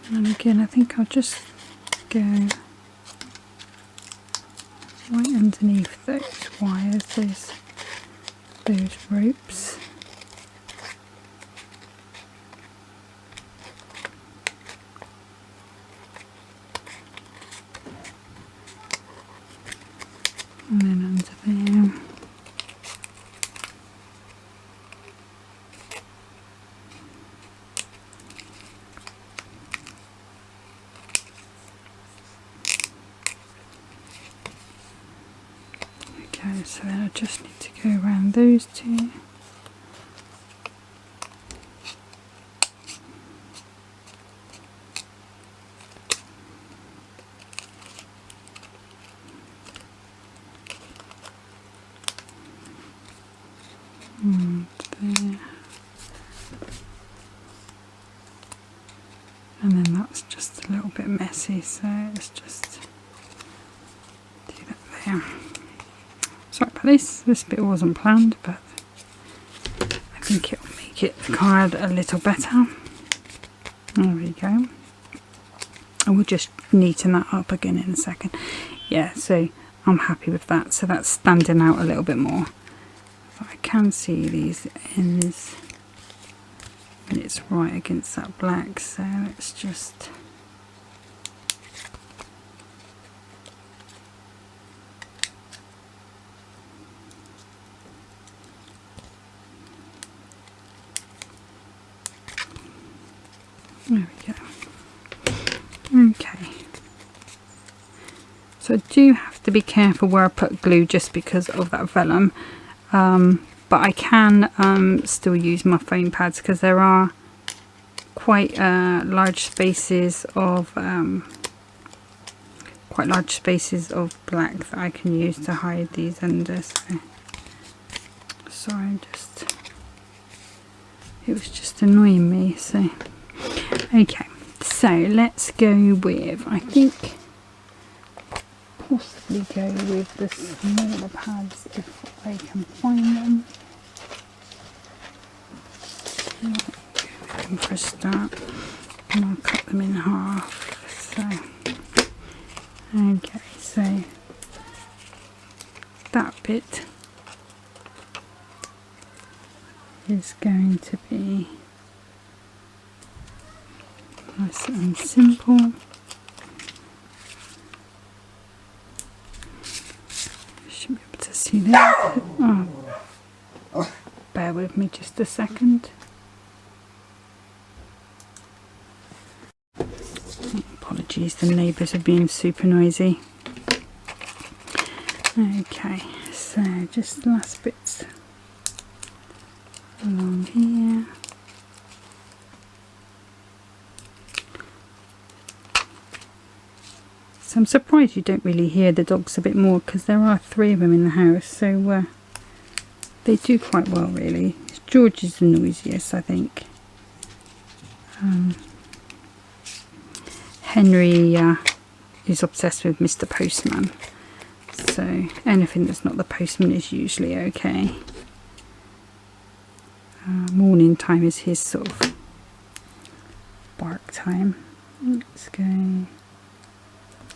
And again, I think I'll just go right underneath those wires, those ropes. And then under there. Okay, so then I just need to go around those two. And there. bit messy, so let's just do that there. Sorry about this bit wasn't planned, but I think it'll make the card a little better. There we go. I will just neaten that up again in a second. Yeah, so I'm happy with that. So that's standing out a little bit more. But I can see these ends and it's right against that black, so let's just there we go. Okay, so I do have to be careful where I put glue just because of that vellum, but I can still use my foam pads because there are quite large spaces of black that I can use to hide these under. So sorry, it was just annoying me. So okay. So let's go with, I think, possibly go with the smaller pads if I can find them. I can press that and I'll cut them in half. So, okay, so that bit is going to be nice and simple. Should be able to see that. Oh, bear with me just a second. Apologies, the neighbours are being super noisy. Okay, so just the last bits along here. So I'm surprised you don't really hear the dogs a bit more because there are 3 of them in the house, so they do quite well really. George is the noisiest, I think. Henry is obsessed with Mr. Postman, so anything that's not the postman is usually okay. Morning time is his sort of bark time. Let's go.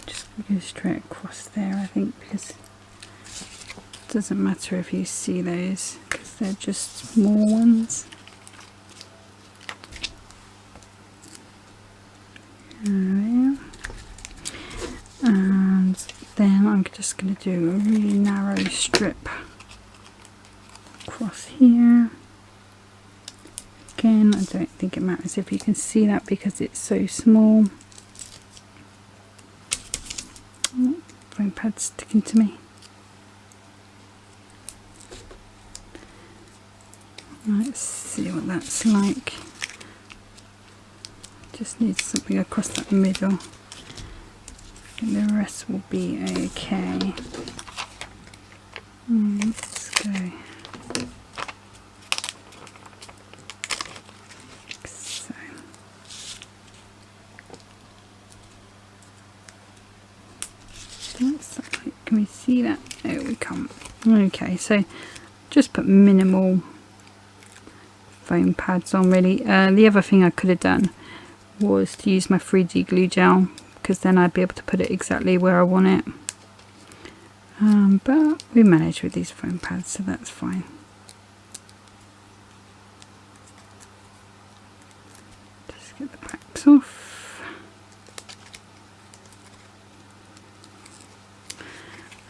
Just go straight across there, I think, because it doesn't matter if you see those because they're just small ones. And then I'm just going to do a really narrow strip across here. Again, I don't think it matters if you can see that because it's so small. Oh, foam pad's sticking to me. Let's see what that's like. Just need something across that middle. And the rest will be okay. Let's go. So. What's that like? Can we see that? There we come. Okay, so just put minimal foam pads on really. The other thing I could have done was to use my 3D glue gel because then I'd be able to put it exactly where I want it. But we managed with these foam pads, so that's fine. Just get the backs off.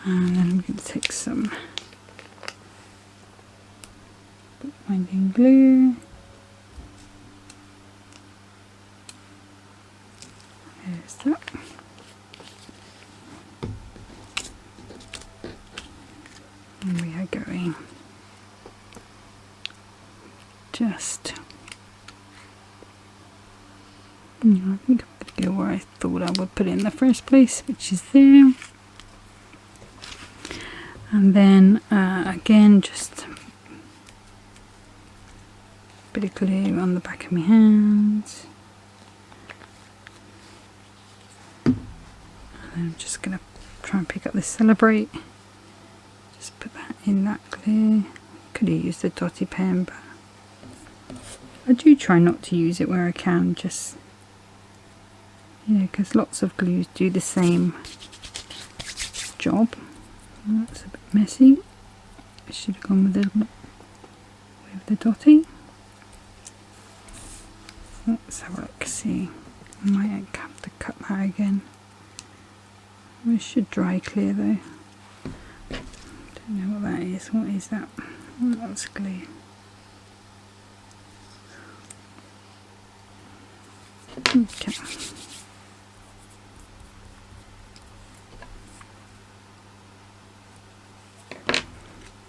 And then I'm going to take some binding glue. There's that. And we are going just, I think I'm going to go where I thought I would put it in the first place, which is there. And then again, just a bit of glue on the back of my hands. And I'm just going to try and pick up this Celebrate. Just put that in that clear. Could have used the dotty pen, but I do try not to use it where I can, just, you know, because lots of glues do the same job. That's a bit messy. I should have gone with the dotty. Let's have a look, see. I might have to cut that again. It should dry clear though. Don't know what that is. What is that? Oh, that's glue. Okay.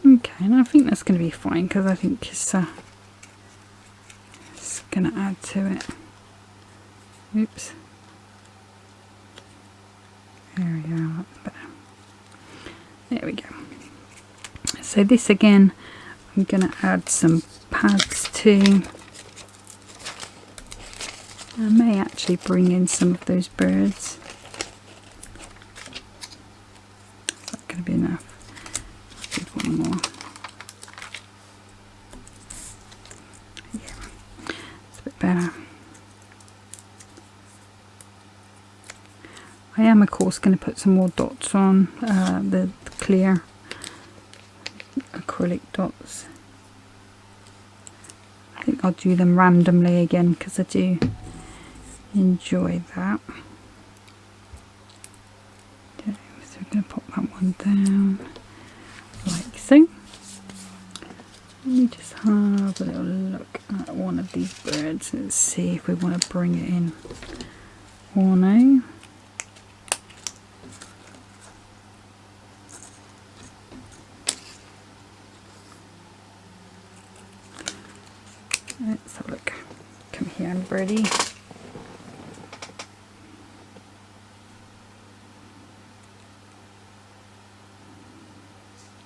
Okay, and I think that's going to be fine because I think it's going to add to it. Oops. There we go. That's better. There we go. So this again, I'm going to add some pads to. I may actually bring in some of those birds. Is that going to be enough? I'll do one more. Yeah, it's a bit better. I am of course going to put some more dots on, the clear acrylic dots. I think I'll do them randomly again because I do enjoy that. Okay, so we're going to pop that one down like so. Let me just have a little look at one of these birds. Let's see if we want to bring it in or no. Let's have a look. Come here, birdie.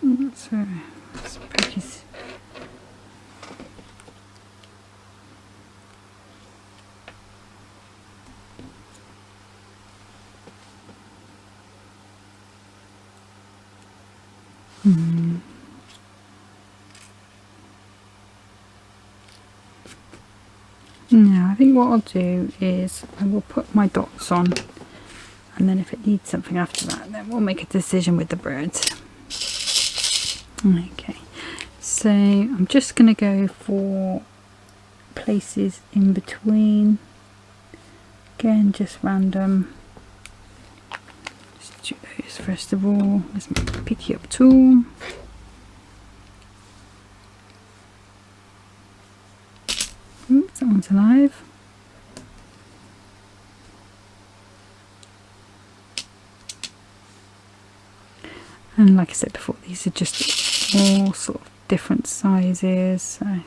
That's pretty. Now I think what I'll do is I will put my dots on, and then if it needs something after that, then we'll make a decision with the birds. Okay, so I'm just going to go for places in between. Again, just random. Just do those first of all. Let's make a picky up tool. Oops, that one's alive. And like I said before, these are just all sort of different sizes. So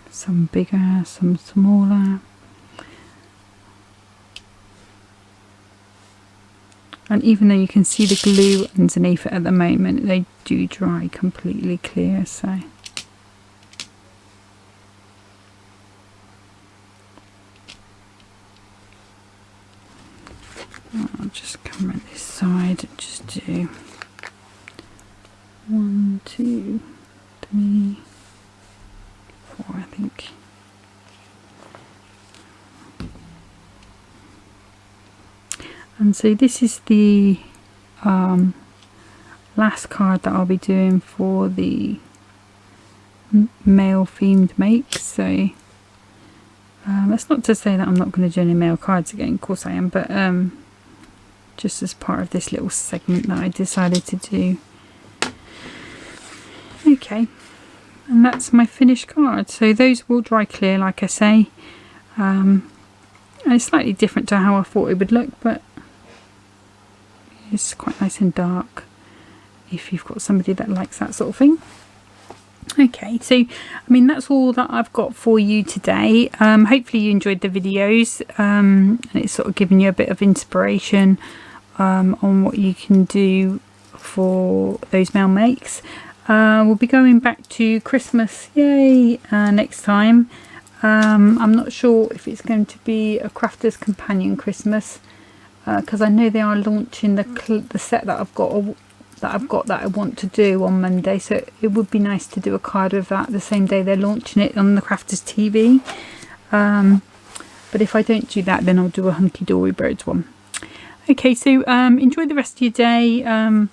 some bigger, some smaller. And even though you can see the glue underneath it at the moment, they do dry completely clear, so I'll just come around this side and just do 1, 2, 3, 4, I think. And so this is the last card that I'll be doing for the male themed makes. So that's not to say that I'm not going to do any male cards again, of course I am, but just as part of this little segment that I decided to do. Okay, and that's my finished card. So those will dry clear, like I say, and it's slightly different to how I thought it would look, but it's quite nice and dark if you've got somebody that likes that sort of thing. Okay, so I mean that's all that I've got for you today. Hopefully you enjoyed the videos, and it's sort of given you a bit of inspiration on what you can do for those male makes. we'll be going back to Christmas, yay, next time. I'm not sure if it's going to be a Crafter's Companion Christmas, because I know they are launching the set that I've got that I want to do on Monday, so it would be nice to do a card with that the same day they're launching it on the Crafters TV. But if I don't do that, then I'll do a Hunky Dory Birds one. Okay, so enjoy the rest of your day, and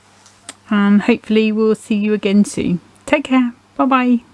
hopefully we'll see you again soon. Take care. Bye bye.